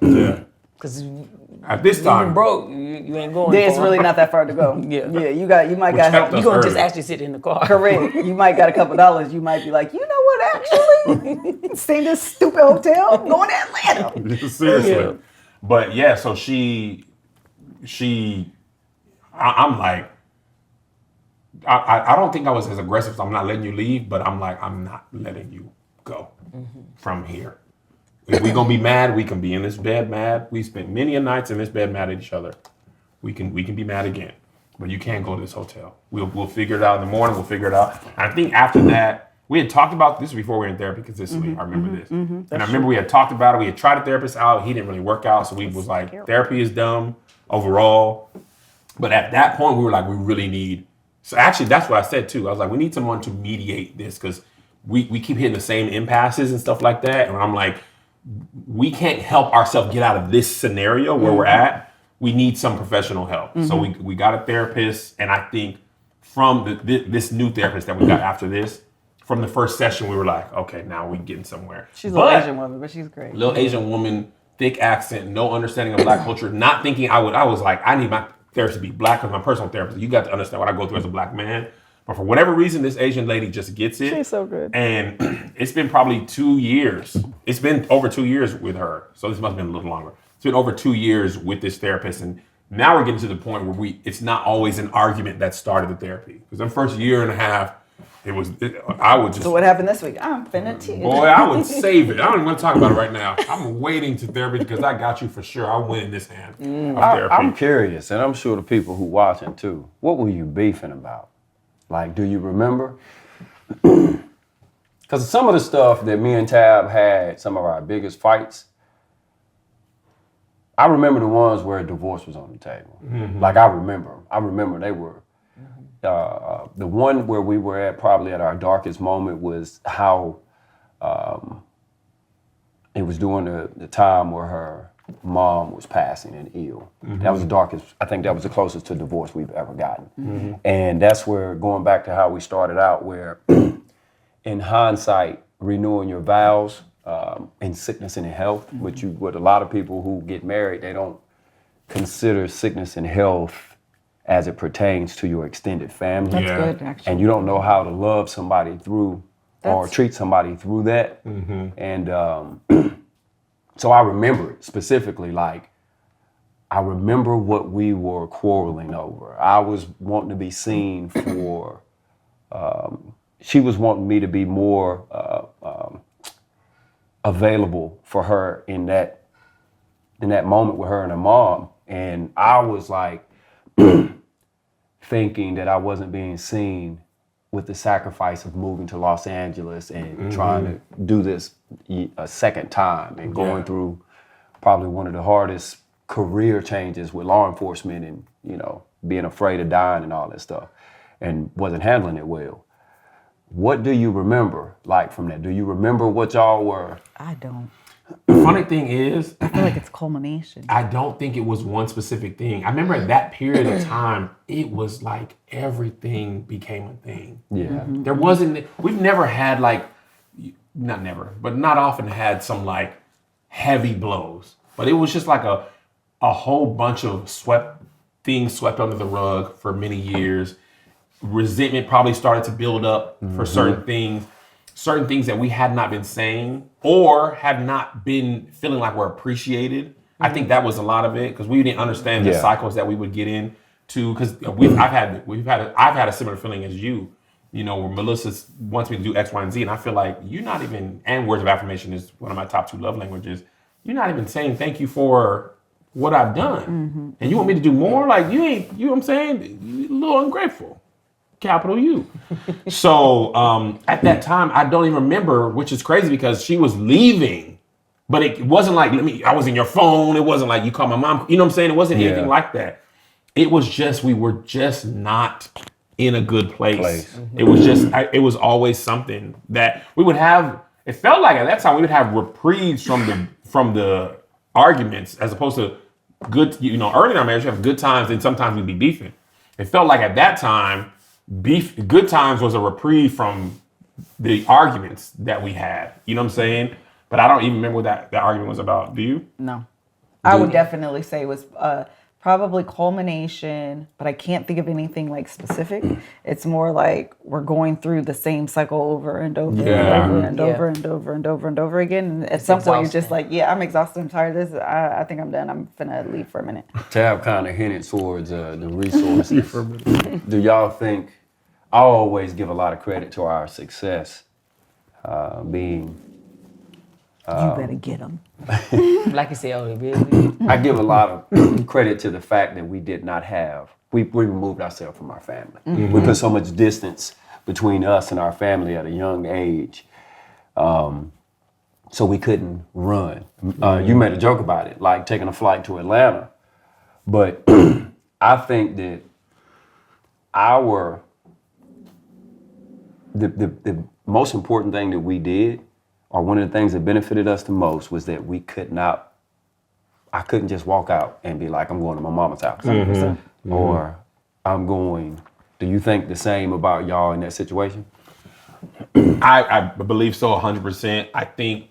Yeah. Because at this time, broke, you ain't going. It's really not that far to go. Yeah, you might got. You gonna just actually sit in the car. Correct. You might got a couple dollars. You might be like, you know what? Actually, stay in this stupid hotel. I'm going to Atlanta. Seriously. Yeah. But yeah, so I'm like, I don't think I was as aggressive. So I'm not letting you leave, but I'm like, I'm not letting you go from here. If we gonna be mad, we can be in this bed mad. We spent many a nights in this bed mad at each other. We can be mad again, but you can't go to this hotel. We'll figure it out in the morning. We'll figure it out. And I think after that, we had talked about this before we were in therapy consistently. I remember this, and I remember we had talked about it. We had tried a therapist out. He didn't really work out, so we was like, therapy is dumb overall. But at that point, we were like, we really need. So actually, that's what I said too. I was like, we need someone to mediate this because we keep hitting the same impasses and stuff like that. And I'm like, we can't help ourselves get out of this scenario where we're at. We need some professional help. So we got a therapist, and I think from this new therapist that we got after this, from the first session, we were like, okay, now we're getting somewhere. She's a little Asian woman, but she's great. Little Asian woman, thick accent, no understanding of Black culture, not thinking I was like, I need my therapist to be Black because my personal therapist, you got to understand what I go through as a Black man. But for whatever reason, this Asian lady just gets it. She's so good. And it's been probably 2 years. It's been over 2 years with her. So this must have been a little longer. It's been over 2 years with this therapist. And now we're getting to the point where it's not always an argument that started the therapy. Because the first year and a half, I would just. So what happened this week? I'm finna tease. Boy, I would save it. I don't even want to talk about it right now. I'm waiting to therapy because I got you for sure. I'll win this hand of therapy. I'm curious, and I'm sure the people who watching too. What were you beefing about? Like, do you remember? Because some of the stuff that me and Tab had, some of our biggest fights, I remember the ones where divorce was on the table. Like, I remember they were. The one where we were at probably at our darkest moment was how it was during the time where her mom was passing and ill. That was the darkest. I think that was the closest to divorce we've ever gotten. And that's where, going back to how we started out, where in hindsight, renewing your vows in sickness and in health, which with a lot of people who get married, they don't consider sickness and health as it pertains to your extended family. That's good, actually. And you don't know how to love somebody through or treat somebody through that. And so I remember it specifically, like, I remember what we were quarreling over. I was wanting to be seen for, she was wanting me to be more available for her in that moment with her and her mom. And I was like, thinking that I wasn't being seen with the sacrifice of moving to Los Angeles and trying to do this a second time and going through probably one of the hardest career changes with law enforcement and, you know, being afraid of dying and all that stuff, and wasn't handling it well. What do you remember, like, from that? Do you remember what y'all were? I don't. The funny thing is, I feel like it's culmination. I don't think it was one specific thing. I remember at that period of time, it was like everything became a thing. Yeah. There wasn't, we've never had like, not never, but not often had some like heavy blows. But it was just like a whole bunch of things swept under the rug for many years. Resentment probably started to build up for certain things that we had not been saying or had not been feeling like we're appreciated. I think that was a lot of it because we didn't understand the cycles that we would get into. Because I've had a similar feeling as you. You know, where Melissa wants me to do X, Y, and Z, and I feel like you're not even. And words of affirmation is one of my top 2 love languages. You're not even saying thank you for what I've done, and you want me to do more. Like you ain't. You know what I'm saying? You're a little ungrateful. Capital U. So at that time, I don't even remember, which is crazy because she was leaving, but it wasn't like I was in your phone. It wasn't like you called my mom. You know what I'm saying? It wasn't anything like that. It was just we were just not in a good place. It was just it was always something that we would have. It felt like at that time we would have reprieves from the arguments as opposed to good. You know, early in our marriage, we have good times and sometimes we'd be beefing. It felt like at that time. Good times was a reprieve from the arguments that we had. You know what I'm saying? But I don't even remember what that argument was about. Do you? No. I would definitely say it was probably culmination, but I can't think of anything like specific. It's more like we're going through the same cycle over and over and over and over and over and over again. And at some point, you're just like, yeah, I'm exhausted. I'm tired of this. I think I'm done. I'm finna leave for a minute. Tab kind of hinted towards the resources. Do y'all think? I always give a lot of credit to our success being. You better get them. Like you said, oh, really? I give a lot of credit to the fact that we did not have. We removed ourselves from our family. We put so much distance between us and our family at a young age, so we couldn't run. You made a joke about it, like taking a flight to Atlanta, but I think that the most important thing that we did, or one of the things that benefited us the most, was that I couldn't just walk out and be like, I'm going to my mama's house. Or I'm going, do you think the same about y'all in that situation? I believe so 100%. I think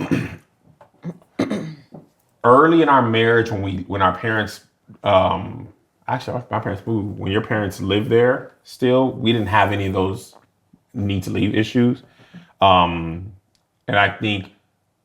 early in our marriage when our parents, actually my parents moved, when your parents lived there still, we didn't have any of those need to leave issues. And I think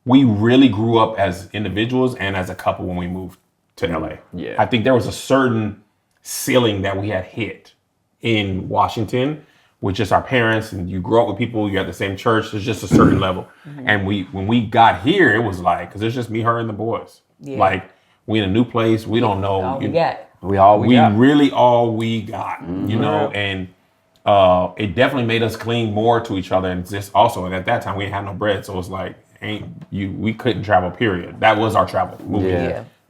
we really grew up as individuals and as a couple when we moved to LA. Yeah. I think there was a certain ceiling that we had hit in Washington with just our parents, and you grow up with people, you're at the same church, there's just a certain level. And when we got here, it was like, because it's just me, her, and the boys. Yeah. Like, we in a new place, we don't know. All we got. We really all we got, you know, and it definitely made us cling more to each other. And just also, and at that time, we didn't have no bread. So it's like, we couldn't travel, period. That was our travel,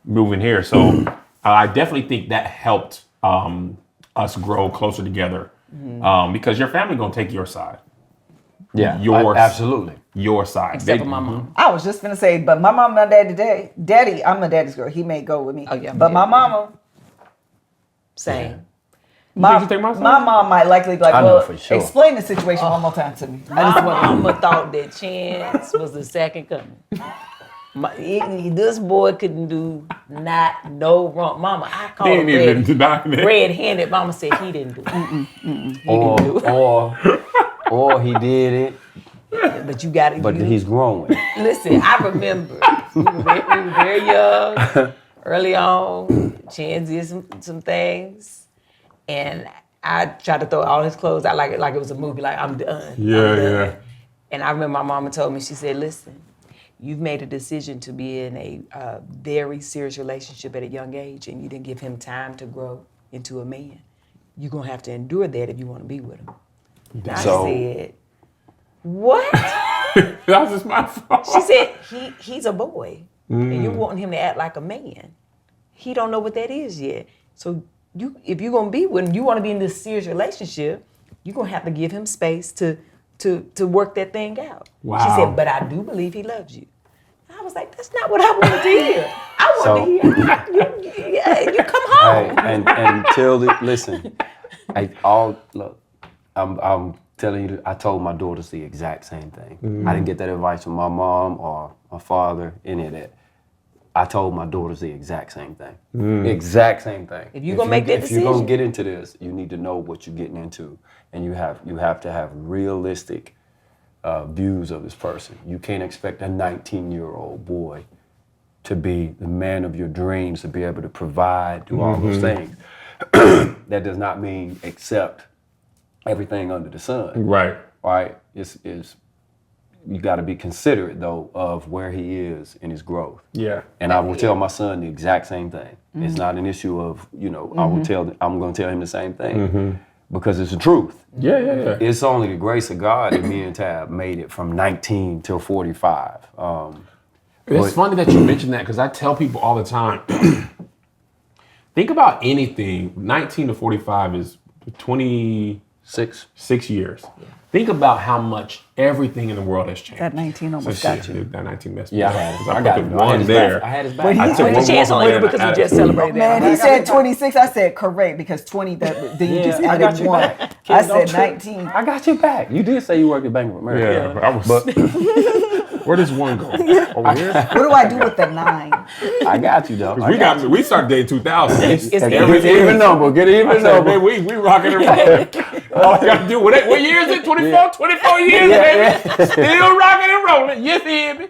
moving here. So I definitely think that helped us grow closer together because your family going to take your side. Yeah, absolutely. Your side. Except for my mom. I was just gonna say, but my mom, my daddy, I'm a daddy's girl. He may go with me. Oh, yeah, but my mama, same. my mom might likely be like, well, for sure. Explain the situation one more time to me. My mama thought that Chance was the second coming. This boy couldn't do no wrong. Mama, I called him red-handed. Mama said he didn't do it. Or he did it. But you got it. But he's growing. Listen, I remember we were very young, early on. Chance did some things, and I tried to throw all his clothes out like it was a movie. Like I'm done. Yeah. And I remember my mama told me, she said, "Listen, you've made a decision to be in a very serious relationship at a young age, and you didn't give him time to grow into a man. You're gonna have to endure that if you want to be with him." And I said, "What?" That was just my fault. She said, he's a boy, and you're wanting him to act like a man. He don't know what that is yet. So if you're gonna be with him, you want to be in this serious relationship, you're gonna have to give him space to work that thing out. Wow. She said, "But I do believe he loves you." I I was like, that's not what I wanted to hear. I wanted to hear, you come home. Hey, and listen, look, I'm telling you, I told my daughters the exact same thing. I didn't get that advice from my mom or my father, any of that. I told my daughters the exact same thing. Exact same thing. If you're gonna make that decision, if you're gonna get into this, you need to know what you're getting into, and you have to have realistic views of this person. You can't expect a 19-year-old boy to be the man of your dreams, to be able to provide, do all those things. That does not mean accept everything under the sun. Right. Right? You got to be considerate though of where he is in his growth. Yeah. And I will tell my son the exact same thing. It's not an issue of, I'm going to tell him the same thing because it's the truth. Yeah. It's only the grace of God that me and Tab made it from 19 till 45. It's funny that you mentioned that because I tell people all the time, think about anything. 19 to 45 is 26 years. Yeah. Think about how much everything in the world has changed. That 19 almost got you. That 19 messed me Yeah, up. I got it. One there. I had his back. But I he took took one a chance more on from you there. because we just celebrated Man, that. he said 26. I said correct because 20. Then you just I added got you one. back. I Kid, don't said trip. 19. I got your back. You did say you worked at Bank of America. Yeah, I was. Where does one go? Over here? What do I do with the 9? I got you, though. We started dating 2000. It's Get even number. Get even number. Man, we rocking and rolling. All I got to do, what year is it? 24? 24 years, baby. Still rocking and rolling. Yes, baby.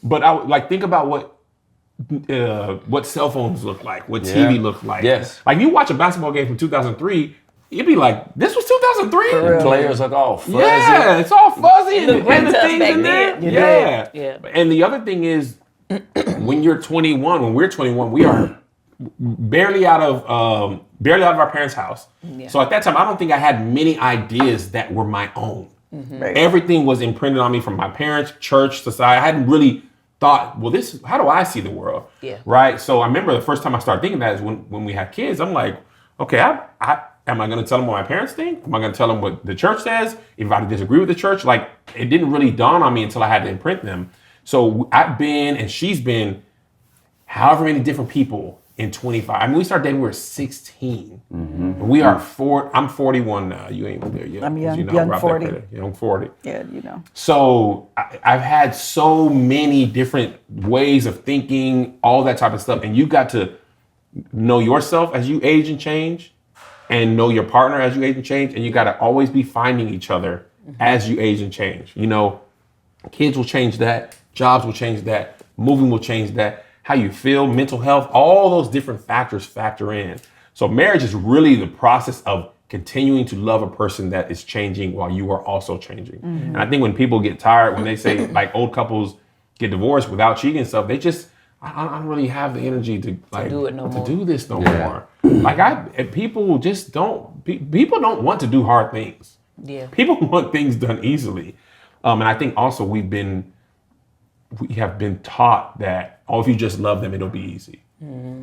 But I would think about what cell phones look like, what TV looked like. Yes. Like you watch a basketball game from 2003, you'd be like, this was 2003? The players look all fuzzy. Yeah, it's all fuzzy and looked great the to us things back in there. then. Yeah. And the other thing is, when we're 21, we are barely out of our parents' house. Yeah. So at that time, I don't think I had many ideas that were my own. Right. Everything was imprinted on me from my parents, church, society. I hadn't really thought, well, how do I see the world? Yeah. Right. So I remember the first time I started thinking that is when we had kids. I'm like, okay, am I going to tell them what my parents think? Am I going to tell them what the church says? If I disagree with the church, it didn't really dawn on me until I had to imprint them. So I've been, and she's been, however many different people in 25. I mean, we started dating when we were 16. We are I'm 41 now. You ain't there yet. I'm young, young 40. Young 40. Yeah, So I've had so many different ways of thinking, all that type of stuff. And you got to know yourself as you age and change, and know your partner as you age and change. And you got to always be finding each other as you age and change. Kids will change that. Jobs will change that. Moving will change that. How you feel, mental health, all those different factors factor in. So marriage is really the process of continuing to love a person that is changing while you are also changing. And I think when people get tired, when they say old couples get divorced without cheating and stuff, they just, I don't really have the energy to do it no more. do this no more. People don't want to do hard things. Yeah. People want things done easily. And I think also we have been taught that, if you just love them, it'll be easy.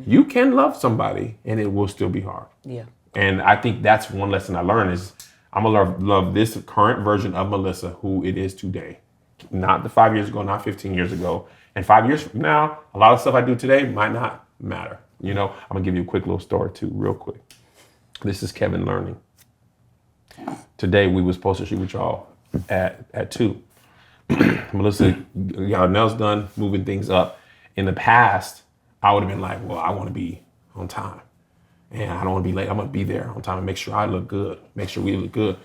You can love somebody and it will still be hard. Yeah. And I think that's one lesson I learned is I'm gonna love this current version of Melissa, who it is today. Not the 5 years ago, not 15 years ago. And 5 years from now, a lot of stuff I do today might not matter. I'm gonna give you a quick little story too, real quick. This is Kevin learning. Today we were supposed to shoot with y'all at 2. Melissa got her nails done, moving things up. In the past, I would have been like, well, I want to be on time. And I don't want to be late. I'm going to be there on time and make sure I look good, make sure we look good.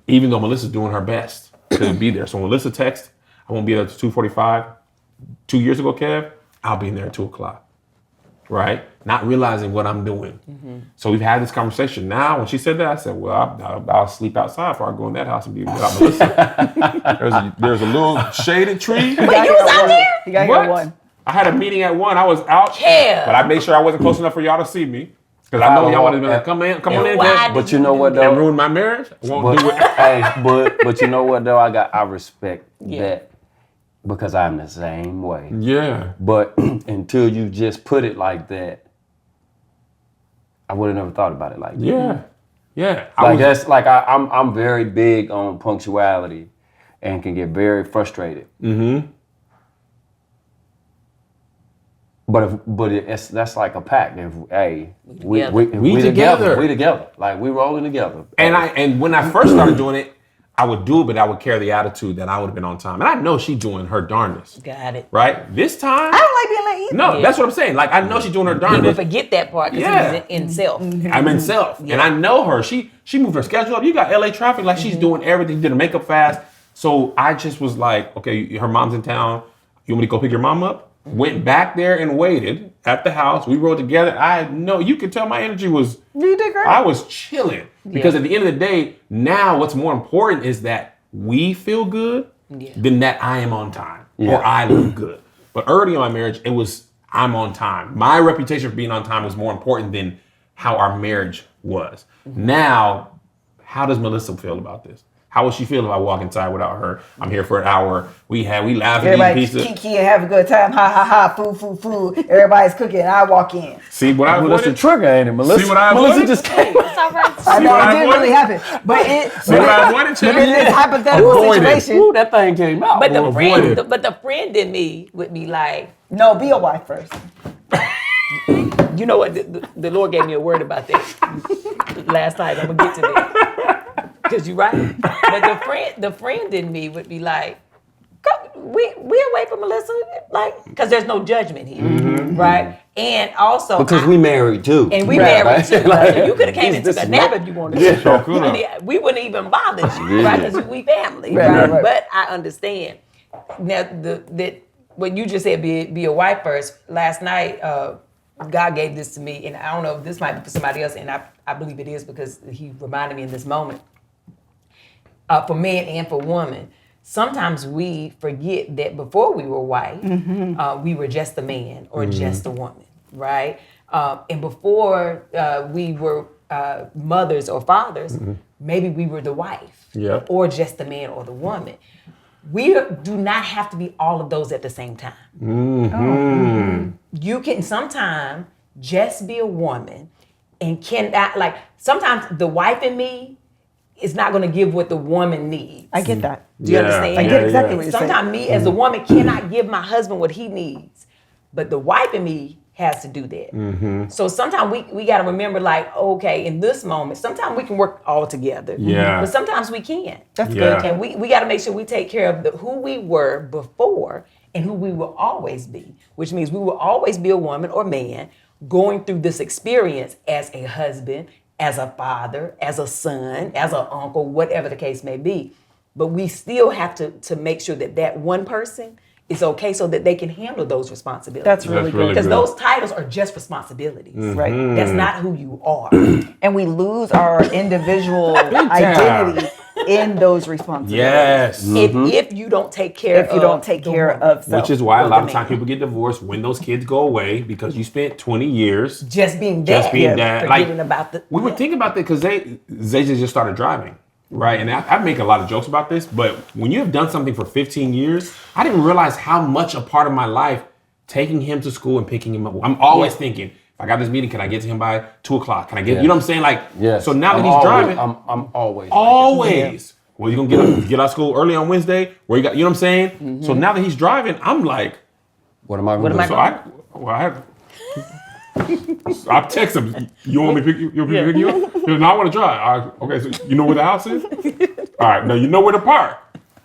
Even though Melissa's doing her best to be there. So when Melissa texts, I won't be there till 2:45. 2 years ago, Kev, I'll be in there at 2 o'clock. Right? Not realizing what I'm doing. So we've had this conversation. Now, when she said that, I said, well, I'll sleep outside before I go in that house and be without Melissa. There's a little shaded tree. Wait, you was out there? You got What? here 1. I had a meeting at 1. I was out, Yeah. but I made sure I wasn't close enough for y'all to see me. Because I know y'all would have been like, come on in, Why Kev. But you know what, And though? ruin my marriage? I won't do it. But you know what, though? I respect that because I'm the same way. Yeah. But until you just put it like that, I would have never thought about it like that. Yeah. Yeah. I'm very big on punctuality and can get very frustrated that's like a pact. If we together. we together, like we rolling together. And when I first started doing it, I would do it, but I would carry the attitude that I would have been on time. And I know she's doing her darndest. Got it. Right? This time. I don't like being late either. No, that's what I'm saying. Like, I know she's doing her People darndest. forget that part because he's in self. I'm in self. And I know her. She moved her schedule up. You got LA traffic. Like, she's doing everything. Did her makeup fast. So I just was like, okay, her mom's in town. You want me to go pick your mom up? Went back there and waited at the house. We rode together. You could tell my energy was. You did great. I was chilling. Because at the end of the day, now what's more important is that we feel good than that I am on time or I look good. But early in my marriage, it was I'm on time. My reputation for being on time was more important than how our marriage was. Now, how does Melissa feel about this? How would she feel if I walk inside without her? I'm here for an hour. We laugh and eat pizza. Kiki and have a good time. Ha ha ha. Food. Everybody's cooking. And I walk in. See what I avoided? That's the trigger, ain't it, Melissa? See what I Melissa avoided? just came. It's all right. I know what it I didn't avoided? really happen, but in this hypothetical Avoided. situation. Ooh, that thing came out. But the avoided. friend in me would be like, No, be a wife first. you know what? The Lord gave me a word about that last night. I'm gonna get to that because you're right. But the friend in me would be like, we away from Melissa, like, because there's no judgment here, right? And also because we married too. and we Right. married too. Like, So you could have came and this took a is nap not- if you wanted to. Sure could have. We wouldn't even bother you, right? Because we family, Right. But I understand. Now, that what you just said, be a wife first. Last night, God gave this to me, and I don't know if this might be for somebody else, and I believe it is because He reminded me in this moment. For men and for women, sometimes we forget that before we were wife, we were just a man or just a woman, right? And before we were mothers or fathers, maybe we were the wife or just the man or the woman. We do not have to be all of those at the same time. You can sometimes just be a woman and cannot, like, sometimes the wife in me is not going to give what the woman needs. I get that. Do you understand? I get exactly what you're saying. Sometimes me as a woman cannot give my husband what he needs, but the wife in me has to do that. So sometimes we got to remember, like, okay, in this moment, sometimes we can work all together. Yeah. But sometimes we can't. That's Yeah. good. And we got to make sure we take care of who we were before and who we will always be, which means we will always be a woman or man going through this experience as a husband, as a father, as a son, as an uncle, whatever the case may be. But we still have to make sure that one person is okay so that they can handle those responsibilities. That's really good. Because those titles are just responsibilities. Right. That's not who you are. And we lose our individual identity in those responsibilities. Yes. If you don't take care If you don't take the care woman. of self. Which is why a Or lot the of times man. people get divorced when those kids go away because you spent 20 years Just being dad. just being dad. Forgetting Like, about the. we would think about that because Zay just started driving, right? And I make a lot of jokes about this, but when you have done something for 15 years, I didn't realize how much a part of my life taking him to school and picking him up. I'm always thinking, if I got this meeting, can I get to him by 2:00? Can I get, you know what I'm saying? Like, so now that he's driving, I'm always. always. Well, you're gonna get out of school early on Wednesday. Where you got, you know what I'm saying? So now that he's driving, I'm like, What am I going to am I do? so I have. I text him. You want me to pick you? You want me to pick you up? He goes, no, I want to drive. Okay, so you know where the house is? All right, now you know where to park.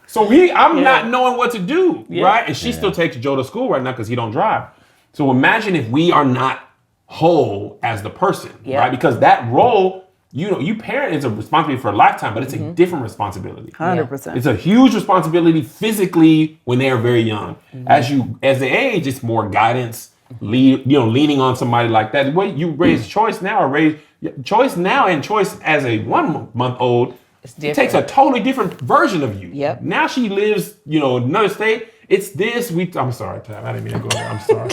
So I'm not knowing what to do, right? And she still takes Joe to school right now because he don't drive. So imagine if we are not whole as the person, right? Because that role, you parent is a responsibility for a lifetime, but it's a different responsibility. 100%. It's a huge responsibility physically when they are very young. As they age, it's more guidance, leaning on somebody like that. The way you raise choice now and choice as a 1 month old, it takes a totally different version of you. Yep. Now she lives, in another state. It's this. I'm sorry, Tab. I didn't mean to go there. I'm sorry.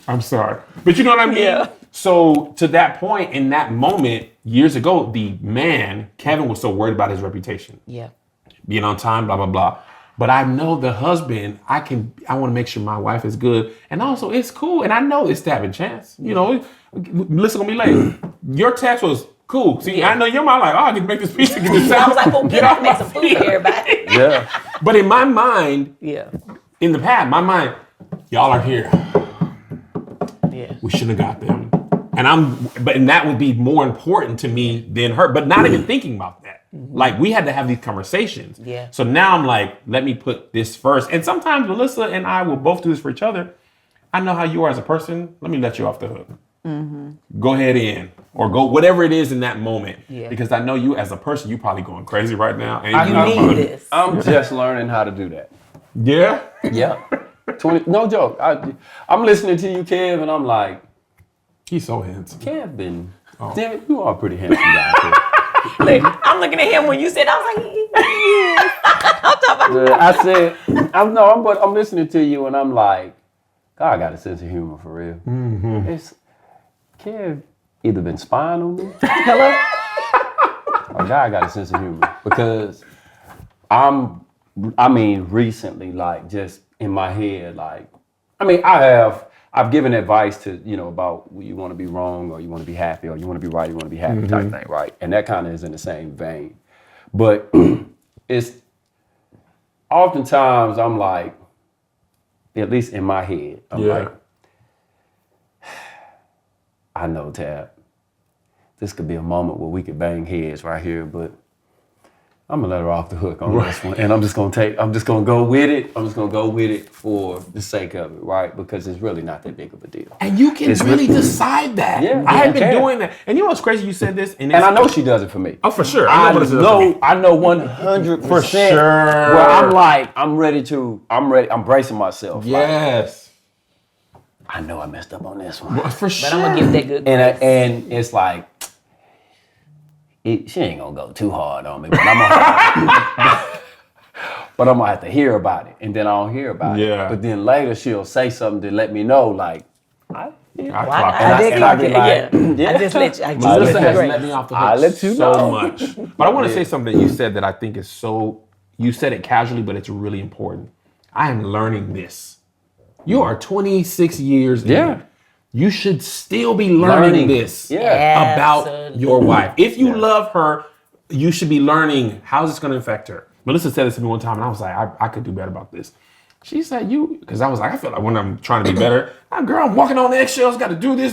I'm sorry. But you know what I mean? Yeah. So to that point, in that moment, years ago, the man, Kevin, was so worried about his reputation. Yeah. Being on time, blah, blah, blah. But I know the husband, I want to make sure my wife is good. And also it's cool. And I know it's having chance. Melissa gonna be late. Your text was cool. See, I know your mind like, I can make this pizza, get this I out. was like, well, get off, make some food for everybody. Yeah. But in my mind, Yeah. in the past, y'all are here. Yeah. We shouldn't have got them. And that would be more important to me than her, but not even thinking about that. Like, we had to have these conversations. Yeah. So now I'm like, let me put this first. And sometimes Melissa and I will both do this for each other. I know how you are as a person. Let me let you off the hook. Go ahead in, or go whatever it is in that moment. Yeah. Because I know you as a person, you probably going crazy right now. And You need this. I'm just learning how to do that. Yeah. Yeah. No joke. I'm listening to you, Kev, and I'm like, He's so handsome. Kevin, damn it, you are a pretty handsome guy, Kev. I'm looking at him when you said, I was like, I'm talking about I said, I'm listening to you, and I'm like, God got a sense of humor for real. It's Kev either been spying on me, Hello? or God got a sense of humor, because recently, like, just in my head, like, I've given advice to, about you want to be wrong, or you want to be happy, or you want to be right, you want to be happy type thing, right? And that kind of is in the same vein. But it's oftentimes I'm like, at least in my head, I'm like, I know, Tab, this could be a moment where we could bang heads right here, but I'm gonna let her off the hook on this one, and I'm just gonna go with it. I'm just gonna go with it for the sake of it, right? Because it's really not that big of a deal. And you can really decide that. Yeah, I have you been can. doing that. And you know what's crazy? You said this, And I know she does it for me. Oh, for sure. I what it does for me. know 100% For sure. Where I'm like, I'm bracing myself. Like, Yes. I know I messed up on this one. For sure. But I'm gonna give that good And grace. and it's like, she ain't gonna go too hard on me, but but I'm gonna have to hear about it, and then I don't hear about it. Yeah. But then later she'll say something to let me know, like, I Well, clock I did that. clock be it. like, I just let you. I just Melissa let has you let me off the hook I let you so know. much. But I want to say something that you said that I think is you said it casually, but it's really important. I am learning this. You are 26 years in. Yeah. You should still be learning this about Absolutely. your wife. If you love her, you should be learning how's this going to affect her. Melissa said this to me one time, and I was like, I could do better about this. She said, because I was like, I feel like when I'm trying to be better, girl, I'm walking on eggshells, got to do this.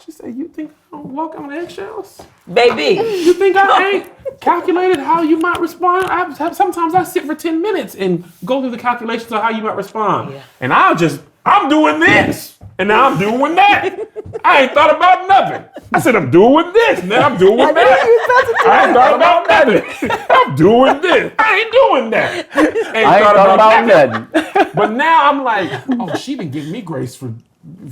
She said, you think I don't walk on eggshells? Baby. You think I ain't calculated how you might respond? Sometimes I sit for 10 minutes and go through the calculations of how you might respond. Yeah. And I'm doing this. And now I'm doing that. I ain't thought about nothing. I said, I'm doing this. Now I'm doing that. I ain't thought about nothing. I'm doing this. I ain't doing that. I ain't thought about nothing. But now I'm like, she been giving me grace for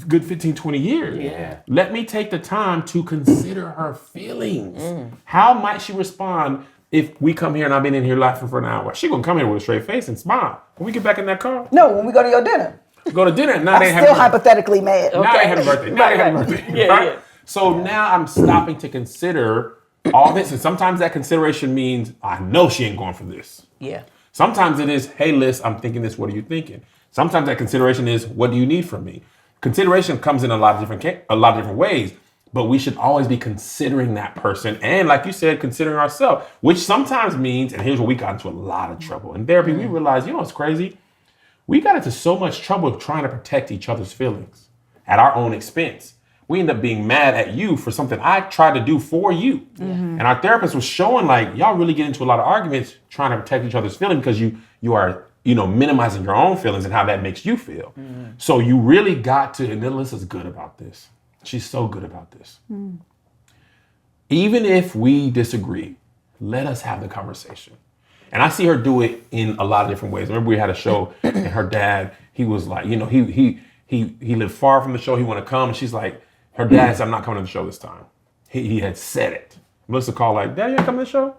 good 15, 20 years. Yeah. Let me take the time to consider her feelings. How might she respond if we come here and I've been in here laughing for an hour? She gonna come here with a straight face and smile. When we get back in that car, No, when we go to your dinner. go to dinner, and now they I'm have still hypothetically mad. now they had a birthday. Now they had a birthday. Yeah, right? yeah. So now I'm stopping to consider all this. And sometimes that consideration means I know she ain't going for this. Yeah. Sometimes it is, hey, Liz, I'm thinking this. What are you thinking? Sometimes that consideration is, what do you need from me? Consideration comes in a lot of different ways. But we should always be considering that person. And like you said, considering ourselves, which sometimes means, and here's where we got into a lot of trouble. In therapy, we realized, what's crazy? We got into so much trouble trying to protect each other's feelings at our own expense. We end up being mad at you for something I tried to do for you. And our therapist was showing like, y'all really get into a lot of arguments trying to protect each other's feelings because you are, minimizing your own feelings and how that makes you feel. So you really got to, and Melissa's good about this. She's so good about this. Even if we disagree, let us have the conversation. And I see her do it in a lot of different ways. Remember we had a show and her dad, he was like, he lived far from the show. He wanted to come. And she's like, her dad said, I'm not coming to the show this time. He had said it. Melissa called like, Dad, you ain't coming to the show?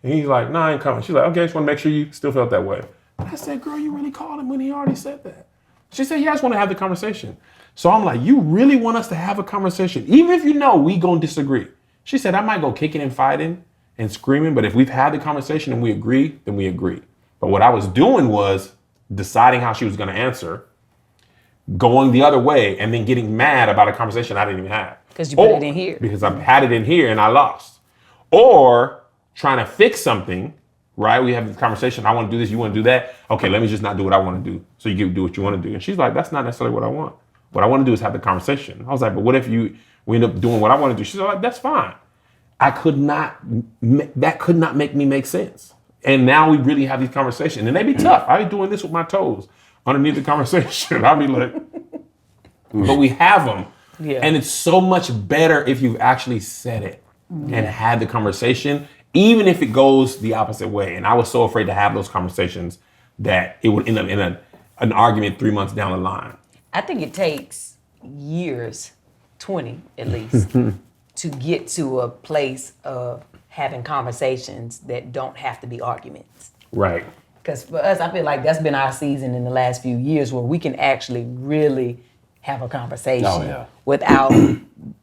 And he's like, no, I ain't coming. She's like, okay, I just want to make sure you still felt that way. I said, girl, you really called him when he already said that. She said, yeah, I just want to have the conversation. So I'm like, you really want us to have a conversation? Even if we gonna disagree. She said, I might go kicking and fighting and screaming, but if we've had the conversation and we agree, then we agree. But what I was doing was deciding how she was gonna answer, going the other way, and then getting mad about a conversation I didn't even have. Because you put it in here. Because I had it in here and I lost. Or trying to fix something, right? We have this conversation, I want to do this, you want to do that. Okay, let me just not do what I want to do so you can do what you want to do. And she's like, that's not necessarily what I want. What I want to do is have the conversation. I was like, but what if we end up doing what I want to do? She's like, that's fine. That could not make me make sense. And now we really have these conversations. And they be tough. I be doing this with my toes underneath the conversation. I'll be like, but we have them. Yeah. And it's so much better if you've actually said it and had the conversation, even if it goes the opposite way. And I was so afraid to have those conversations that it would end up in an argument 3 months down the line. I think it takes years, 20 at least, to get to a place of having conversations that don't have to be arguments. Right. Because for us, I feel like that's been our season in the last few years where we can actually really have a conversation without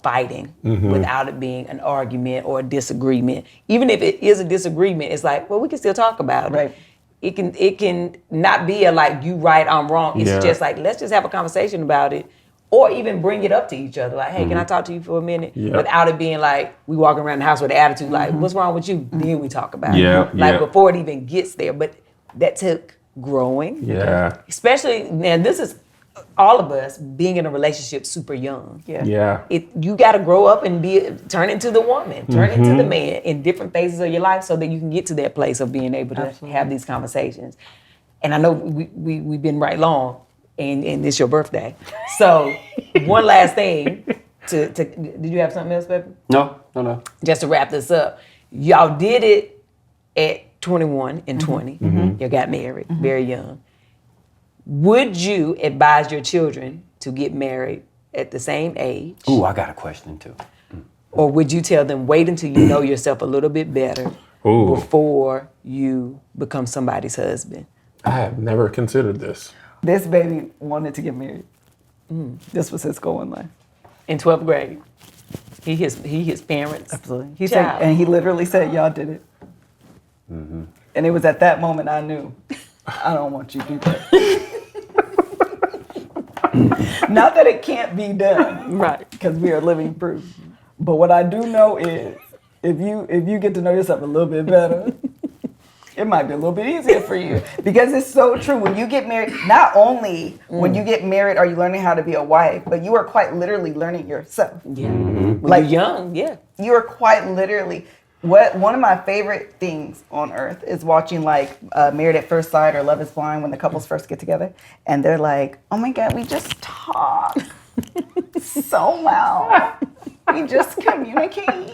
fighting, without it being an argument or a disagreement. Even if it is a disagreement, it's like, well, we can still talk about it. It can not be a like, you right, I'm wrong. It's just like, let's just have a conversation about it. Or even bring it up to each other. Like, hey, can I talk to you for a minute? Without it being like, we walking around the house with an attitude like, what's wrong with you? Then we talk about it. Like before it even gets there. But that took growing. Yeah. Especially, now this is all of us being in a relationship super young. Yeah. You got to grow up and turn into the woman, turn into the man in different phases of your life so that you can get to that place of being able to have these conversations. And I know we've been right long. And it's your birthday. So one last thing did you have something else, baby? No. Just to wrap this up. Y'all did it at 21 and 20. You got married very young. Would you advise your children to get married at the same age? Ooh, I got a question too. Or would you tell them wait until you know yourself a little bit better before you become somebody's husband? I have never considered this. This baby wanted to get married. This was his goal in life. In 12th grade. He his parents. Absolutely. He said, and he literally said, y'all did it. And it was at that moment I knew, I don't want you to do that. Not that it can't be done. Right. Because we are living proof. But what I do know is, if you get to know yourself a little bit better, it might be a little bit easier for you. Because it's so true. When you get married, not only when you get married are you learning how to be a wife, but you are quite literally learning yourself. Yeah. When you're young, You are quite literally. One of my favorite things on earth is watching like Married at First Sight or Love is Blind when the couples first get together. And they're like, oh my God, we just talk so well. We just communicate.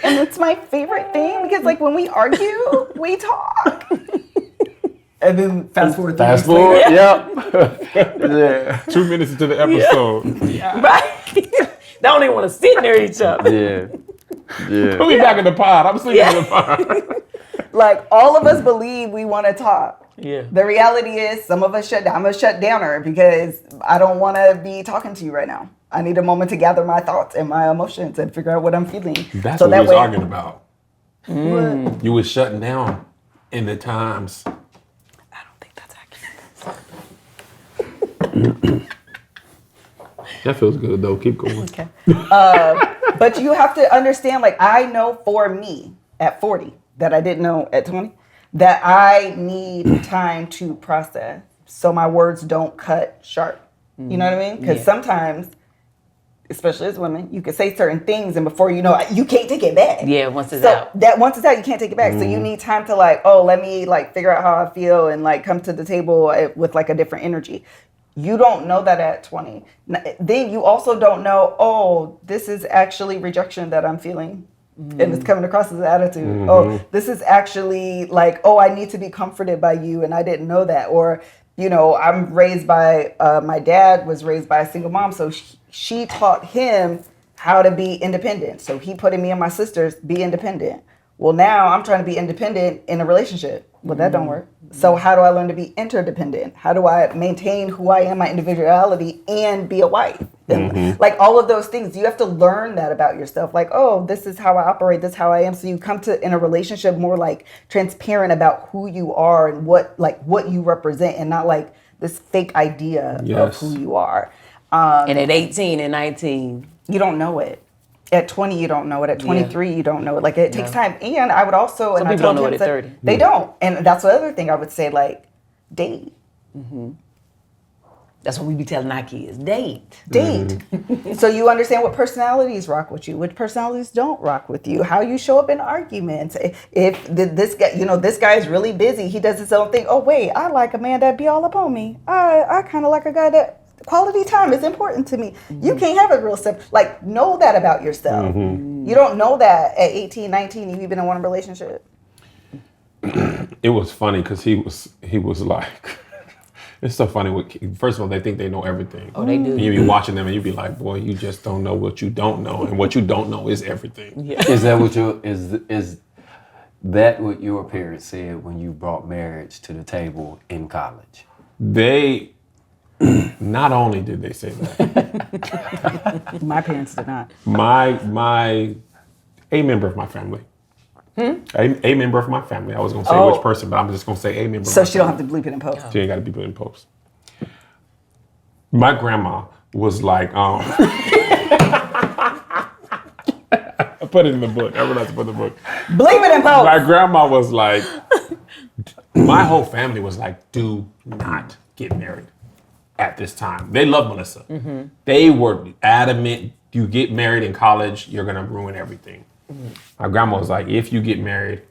And it's my favorite thing because like when we argue, we talk. And then fast forward. Yeah. 2 minutes into the episode. Right. They don't even want to sit near each other. Put me back in the pod. I'm sleeping in the pod. Like all of us believe we want to talk. Yeah. The reality is some of us shut down. I'm a shut downer because I don't want to be talking to you right now. I need a moment to gather my thoughts and my emotions and figure out what I'm feeling. That's what we was arguing about. You was shutting down in the times. I don't think that's accurate. That feels good though. Keep going. Okay. But you have to understand, like I know for me at 40 that I didn't know at 20, that I need time to process so my words don't cut sharp. You know what I mean? Because sometimes, especially as women, you can say certain things and before you know, you can't take it back. Yeah, once it's out. Once it's out, you can't take it back. So you need time to like, let me like figure out how I feel and like come to the table with like a different energy. You don't know that at 20. Then you also don't know, this is actually rejection that I'm feeling. And it's coming across as an attitude. This is actually like, I need to be comforted by you and I didn't know that. Or, I'm raised by, my dad was raised by a single mom. So she taught him how to be independent. So he put in me and my sisters, be independent. Well, now I'm trying to be independent in a relationship. Well, that don't work. So how do I learn to be interdependent? How do I maintain who I am, my individuality, and be a wife? Like all of those things, you have to learn that about yourself. Like, this is how I operate. This is how I am. So you come to in a relationship more like transparent about who you are and what you represent, and not like this fake idea of who you are. And at 18 and 19, you don't know it. At 20, you don't know it. At 23, you don't know it. Like, it takes time. And I would also... Some people don't know it at 30. They don't. And that's the other thing I would say, like, date. That's what we be telling our kids. Date. So you understand what personalities rock with you, which personalities don't rock with you, how you show up in arguments. If this guy, this guy is really busy, he does his own thing. Oh wait, I like a man that be all up on me. I kind of like a guy that quality time is important to me. You can't have a real stuff. Like, know that about yourself. You don't know that at 18, 19, you've been in one relationship. It was funny because he was like, it's so funny. First of all, they think they know everything. Oh, they do. And you be watching them and you be like, boy, you just don't know what you don't know. And what you don't know is everything. Yeah. Is that what your parents said when you brought marriage to the table in college? They, not only did they say that. My parents did not. A member of my family. A member of my family. I was going to say which person, but I'm just going to say a member So of my she don't family. have to bleep it in post. She ain't got to be put in post. My grandma was like, I put it in the book. I realized to put it in the book. Bleep it in post. My grandma was like, my whole family was like, do not get married at this time. They love Melissa. They were adamant, you get married in college, you're going to ruin everything. My grandma was like, if you get married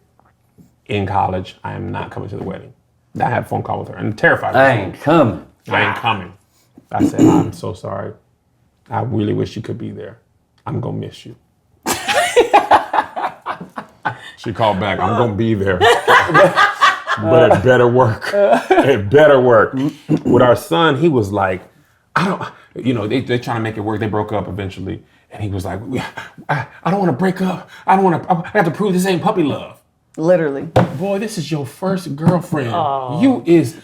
in college, I am not coming to the wedding. I had a phone call with her and terrified her. I ain't coming. I ain't coming. I said, I'm so sorry. I really wish you could be there. I'm going to miss you. She called back, I'm going to be there. But it better work. It better work. With our son, he was like, they're trying to make it work. They broke up eventually. And he was like, I don't want to break up. I have to prove this ain't puppy love. Literally. Boy, this is your first girlfriend. You is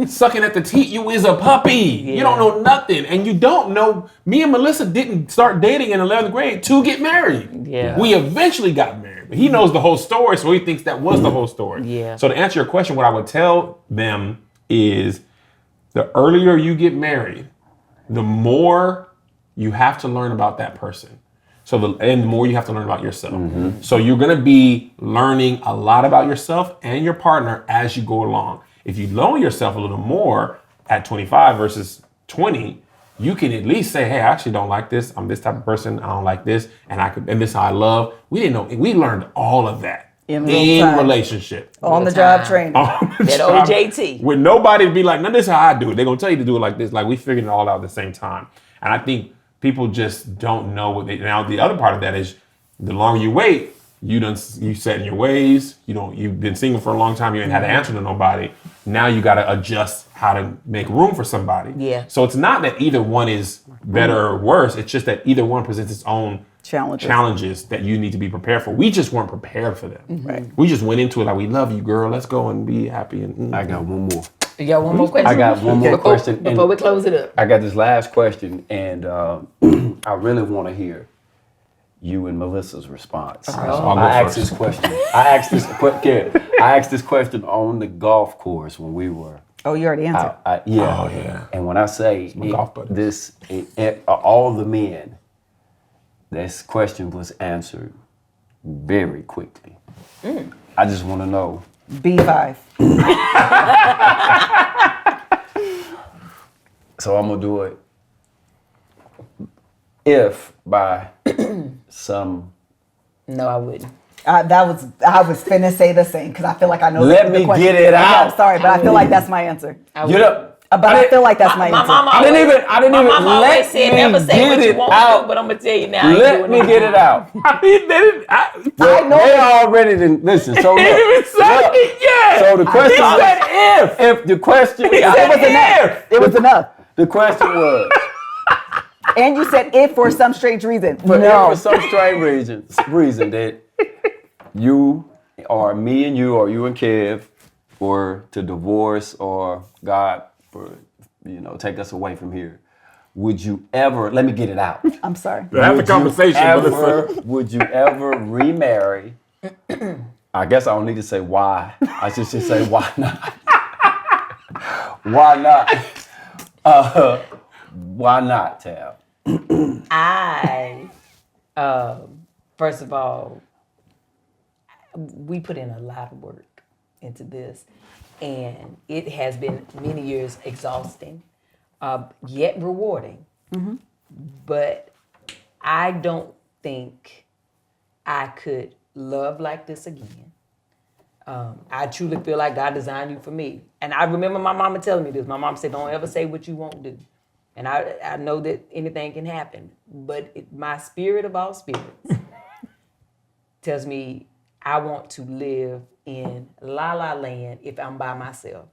sucking at the teat. You is a puppy. Yeah. You don't know nothing. And you don't know, me and Melissa didn't start dating in 11th grade to get married. Yeah. We eventually got married. But he knows the whole story, so he thinks that was the whole story. Yeah. So to answer your question, what I would tell them is the earlier you get married, the more you have to learn about that person. And the more you have to learn about yourself. So you're gonna be learning a lot about yourself and your partner as you go along. If you know yourself a little more at 25 versus 20, you can at least say, hey, I actually don't like this. I'm this type of person. I don't like this. And this is how I love. We didn't know. We learned all of that in relationship. On the job training. That OJT. With nobody to be like, no, this is how I do it. They're going to tell you to do it like this. Like, we figured it all out at the same time. And I think people just don't know what now the other part of that is the longer you wait, you set in your ways. You've been single for a long time. You ain't had to answer to nobody. Now you got to adjust how to make room for somebody. Yeah. So it's not that either one is better or worse. It's just that either one presents its own challenges that you need to be prepared for. We just weren't prepared for them. Right. We just went into it like, we love you, girl. Let's go and be happy. I got one more. You got one more question? I got one more question. Before we close it up. I got this last question, and I really want to hear you and Melissa's response. I asked this question. I asked this question on the golf course when we were. Oh, you already answered. Yeah. Oh, yeah. And when I say all the men, this question was answered very quickly. I just want to know. B5. So I'm gonna do it. If by some. No, I wouldn't. I was finna say the same because I feel like I know. Let me get it out. I'm sorry, but I feel like that's my answer. I feel like that's my answer. I didn't even. My mom always said never say what you want to do, but I'm gonna tell you now. Let me get it out. I know. They already didn't listen. So look, So the question was if the question it was enough. The question was. And you said if for some strange reason. For some strange reason that you or me and you or you and Kev were to divorce or God take us away from here. Would you ever, let me get it out. I'm sorry. Have the conversation. Would you ever remarry? I guess I don't need to say why. I should just say why not. Why not? Why not, Tab? First of all, we put in a lot of work into this. And it has been many years exhausting, yet rewarding. But I don't think I could love like this again. I truly feel like God designed you for me. And I remember my mama telling me this. My mom said, don't ever say what you won't do. And I know that anything can happen. But my spirit of all spirits tells me I want to live in La La Land if I'm by myself.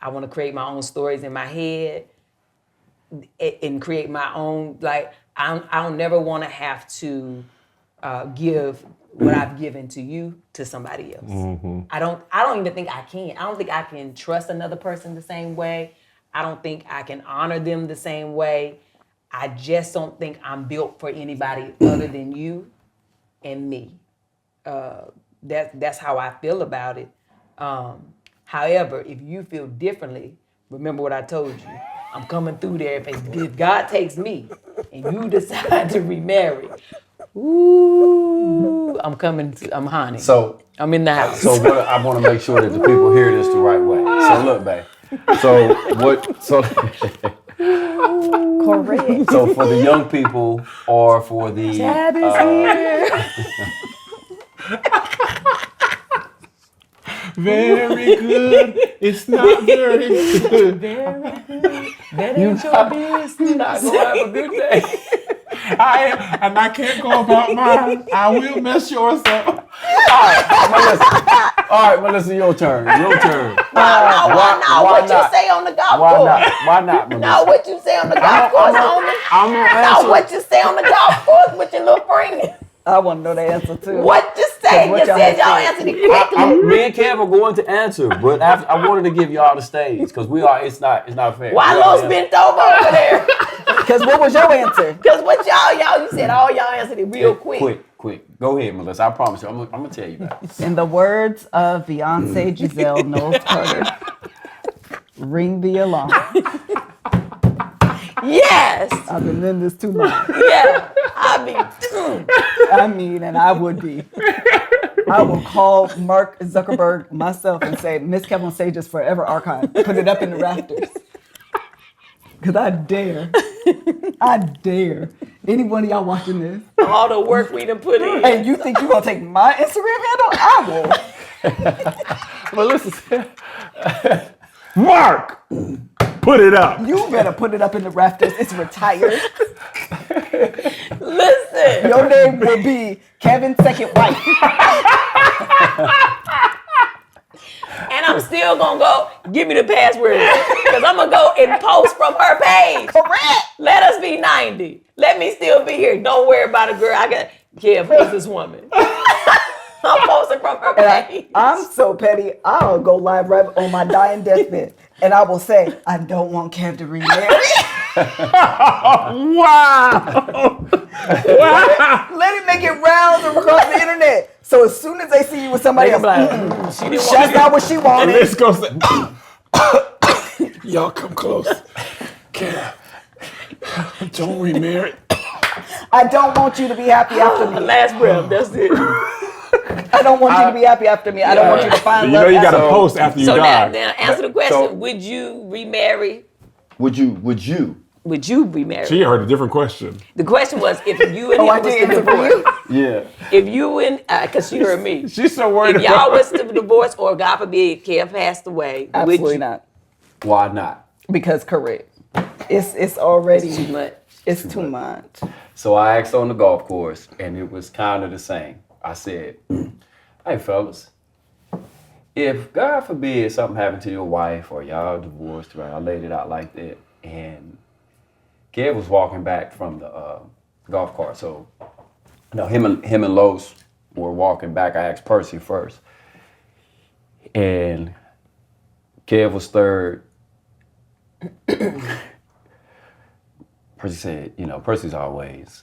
I want to create my own stories in my head and create my own, like, I'll never want to have to give what I've given to you to somebody else. I don't even think I can. I don't think I can trust another person the same way. I don't think I can honor them the same way. I just don't think I'm built for anybody other than you and me. That's how I feel about it. However, if you feel differently, remember what I told you. I'm coming through there. If God takes me and you decide to remarry, ooh, I'm honey. So I'm in the house. So what I want to make sure that the people hear this the right way. So look, babe. So Correct. So for the young people or for the Tab is here. Very good. It's not very good. Very good. That ain't your business. not gonna have a good day. I am, and I can't go about mine. I will mess yours up. All right, Melissa, your turn. Your turn. Why not? What you say on the golf Why course? not? Why not, Melissa? No, what you say on the golf course, homie? I'm gonna answer. No, what you say on the golf course with your little friend? I want to know the answer too. What you say? What You y'all said have y'all said. answered it quickly. Me and Kev are going to answer, but I wanted to give y'all the stage because it's not fair. Why Los bent over there? Because what was your answer? Because what y'all, you said all y'all answered it real quick. Quick. Go ahead, Melissa. I promise you. I'm gonna tell you that. In the words of Beyonce Giselle Knowles Carter, ring the alarm. Yes. I've been in this too long. Yeah. I mean, And I would be. I will call Mark Zuckerberg myself and say, Miss Kev on Stage is forever archived. Put it up in the rafters. Because I dare. Any one of y'all watching this. all the work we done put in. And you think you're going to take my Instagram handle? I will. Melissa, Mark, put it up. You better put it up in the rafters. It's retired. Listen. Your name will be Kevin's second wife. And I'm still gonna go, give me the password. Because I'm gonna go and post from her page. Correct. Let us be 90. Let me still be here. Don't worry about it, girl. I got Kev, who's this woman? I'm posting from her page. I'm so petty, I'll go live right on my dying deathbed. And I will say, I don't want Kev to remarry. Wow. Let it make it rounds across the internet. So as soon as they see you with somebody else, She didn't want that's not what she wanted. Let's go. Y'all come close. Kev, don't remarry. I don't want you to be happy after me. last breath. That's it. I don't want you to be happy after me. I don't want you to find You know love you got after to me. post after you So die. now answer the question. So- Would you remarry? would you? Would you remarry? She heard a different question. The question was if you and Oh, I him was did to answer for divorce. you? Yeah. If you and, because she heard me. She's so worried If y'all about was to divorce or God forbid Kev passed away, would Absolutely you? not. Why not? Because correct. It's already, Too much. it's too much. So I asked on the golf course, and it was kind of the same. I said, "Hey, fellas, if God forbid something happened to your wife or y'all divorced, right? I laid it out like that, and Kev was walking back from the golf cart. So, him and Los were walking back. I asked Percy first, and Kev was third. Percy said, Percy's always,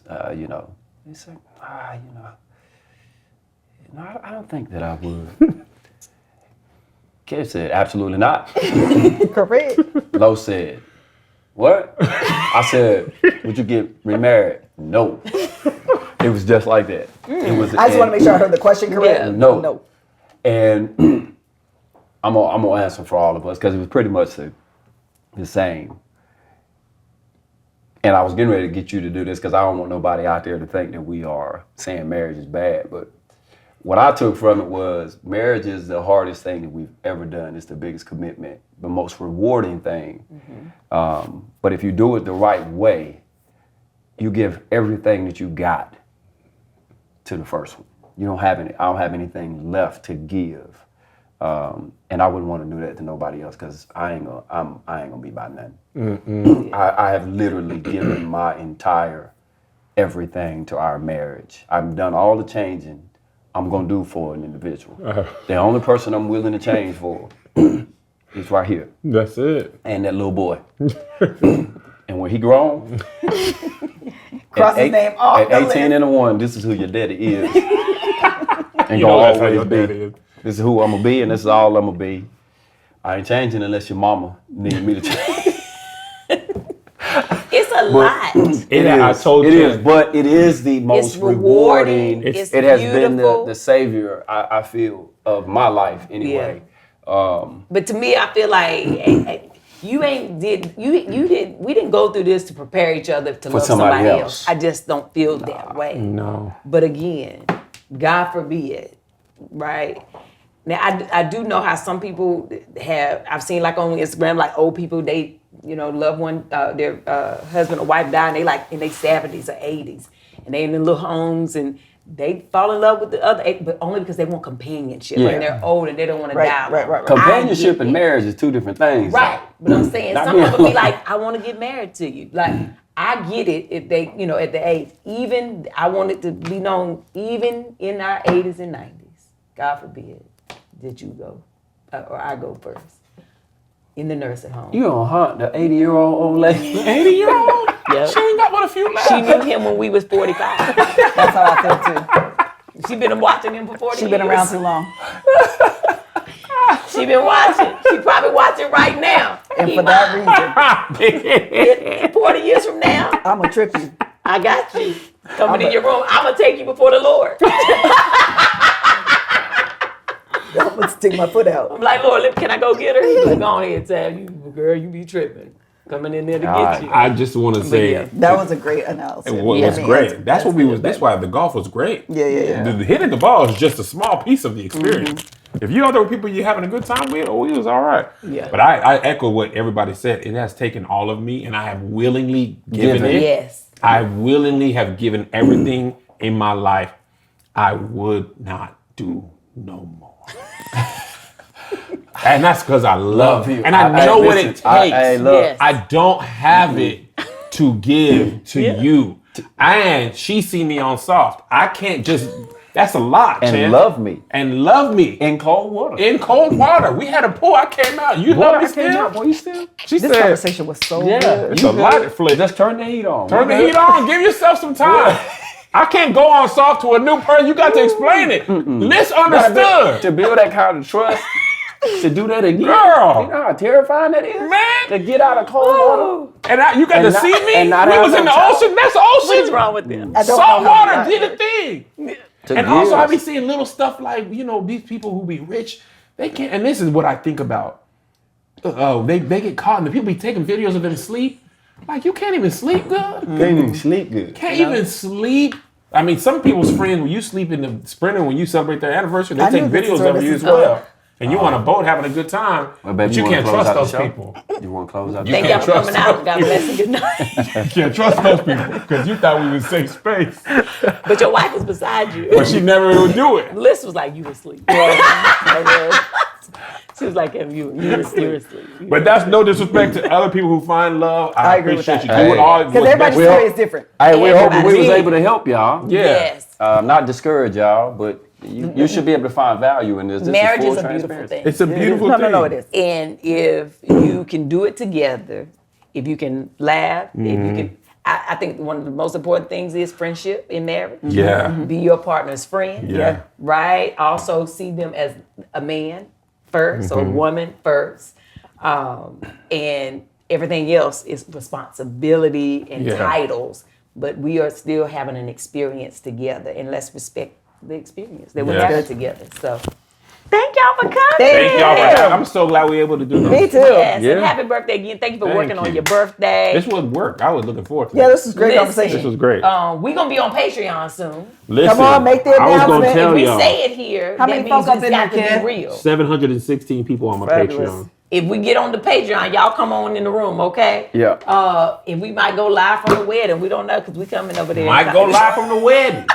he said, no, I don't think that I would. Kev said, absolutely not. Correct. Lo said, what? I said, would you get remarried? No. It was just like that. It was. I just want to make sure I heard the question correct. Yeah. No. No. And I'm gonna answer for all of us because it was pretty much the same. And I was getting ready to get you to do this because I don't want nobody out there to think that we are saying marriage is bad. But what I took from it was marriage is the hardest thing that we've ever done. It's the biggest commitment, the most rewarding thing. But if you do it the right way, you give everything that you got to the first one. I don't have anything left to give. And I wouldn't want to do that to nobody else because I ain't gonna be by nothing. I have literally given my entire everything to our marriage. I've done all the changing I'm gonna do for an individual. The only person I'm willing to change for is right here. That's it. And that little boy. And when he grown, Cross his name off at the 18 list. and a 1, this is who your daddy is. And You know that's how your daddy is. This is who I'm gonna be, and this is all I'm gonna be. I ain't changing unless your mama need me to change. It's a lot. It is, but it is the most rewarding. rewarding. It's it has been beautiful. the savior, I feel, of my life anyway. But to me, I feel like we didn't go through this to prepare each other to love somebody else. I just don't feel that way. No. But again, God forbid, right? Now I do know how some people I've seen like on Instagram, like old people, they, loved one, their husband or wife died, and they like in their 70s or 80s, and they in their little homes, and they fall in love with the other, but only because they want companionship. Yeah. And they're old and they don't want to die. Right. Companionship and marriage is two different things. Right. But I'm saying Not some being people be alone. like, I want to get married to you. Like, I get it if they, at the age, even, I want it to be known, even in our 80s and 90s, God forbid, that you go, or I go first, in the nursing home. You don't hunt the 80-year-old old lady. 80-year-old? Yep. She ain't got but a few left. She knew him when we was 45. That's how I feel too. She been watching him for 40 years. She's been around too long. She been watching. She probably watching right now. And for that reason, 40 years from now, I'm going to trip you. I got you. Coming in your room, I'm going to take you before the Lord. I'm going to stick my foot out. I'm like, Lord, can I go get her? He's like, go on ahead, Tab. You, girl, you be tripping. Coming in there to get you. I just want to say That was a great announcement. it was great. That's what we was. That's why the golf was great. Yeah. The hitting the ball is just a small piece of the experience. If you know there were people you're having a good time with, we was all right. Yeah. But I echo what everybody said. It has taken all of me, and I have willingly given it. Yes. I willingly have given everything in my life I would not do no more. And that's because I love you. And I know what it takes. I don't have it to give to you. And she see me on soft. I can't just, that's a lot, And Chan. love me. And love me. In cold water. In cold water. We had a pool. I came out. You love me still? Boy, you still? She This said, conversation was so good. it's a light flick. Just turn the heat on. Turn the heat on. Give yourself some time. I can't go on soft to a new person. You got to explain it. Misunderstood. To build that kind of trust, to do that again. Girl. You know how terrifying that is? Man. To get out of cold water. And you got to And not- see me. and not We have was in no the child. ocean. That's ocean. What's wrong with them? I don't Salt know how we water got did here. a thing. To And also, I give. be seeing little stuff like, these people who be rich, they can't, and this is what I think about. They get caught and the people be taking videos of them sleep. Like, you can't even sleep good. Can't even sleep good. Can't even sleep. I mean, some people's friends, when you sleep in the sprinter, when you celebrate their anniversary, they I take knew this is videos where of this you is as well. And you on a boat having a good time, Well, but baby, you wanna can't close trust out the those show? people. You want to close out? Thank y'all for coming out. God bless and good night. You can't trust those people because you thought we was safe space. But your wife was beside you. But she never would do it. Liz was like, you were asleep. She was like, you were asleep. But that's no disrespect to other people who find love. I agree with appreciate that. you doing all Because what's everybody's best. story is different. Hey, we hope we was Everybody. able to help y'all. Yeah. Yes. Not discourage y'all, but you should be able to find value in this. This Marriage full is a beautiful transparency. thing. It's a beautiful thing. No, it is. And if you can do it together, if you can laugh, if you can, I think one of the most important things is friendship in marriage. Yeah. Be your partner's friend. Yeah. Right? Also see them as a man first or a woman first. And everything else is responsibility and titles. But we are still having an experience together, and let's respect the experience that we Yeah. have together. So Thank y'all for coming. Thank y'all for having. I'm so glad we were able to do this. Me too. Yes, Yeah. and happy birthday again. Thank you for Thank working on you. your birthday. This was work. I was looking forward to Yeah, it. this was great Listen. conversation. This was great. We're gonna be on Patreon soon. Listen, Come on, make the I was gonna announcement. tell If we y'all. say it here, How that many means folk up it's in got there, to Kev? be real. 716 people on my Fabulous. Patreon. If we get on the Patreon, y'all come on in the room, okay? Yeah. And we might go live from the wedding. We don't know because we coming over there. Might go live from the wedding.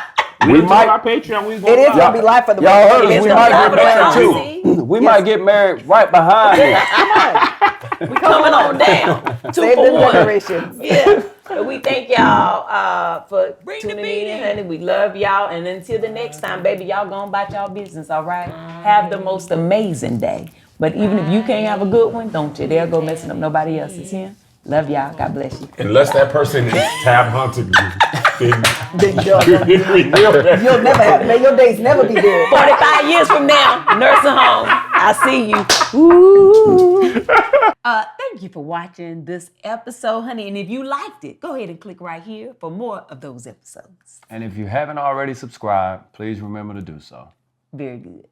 We might might- our Patreon. We It is live. gonna be live for the Y'all wedding. heard us. It's We gonna might be get live married for the too. wedding. We might get married right behind it. We coming on down. 2 Save for the 1. decorations. Yeah. But we thank y'all for tuning in, honey. We love y'all. And until the next time, baby, y'all go about y'all business, all right? Have the most amazing day. But even if you can't have a good one, don't you dare go messing up nobody else's here. Love y'all. God bless you. Unless that person is tab hunting you, Then you'll never have. May your days never be good. 45 years from now, nursing home. I see you. Ooh. Thank you for watching this episode, honey. And if you liked it, go ahead and click right here for more of those episodes. And if you haven't already subscribed, please remember to do so. Very good.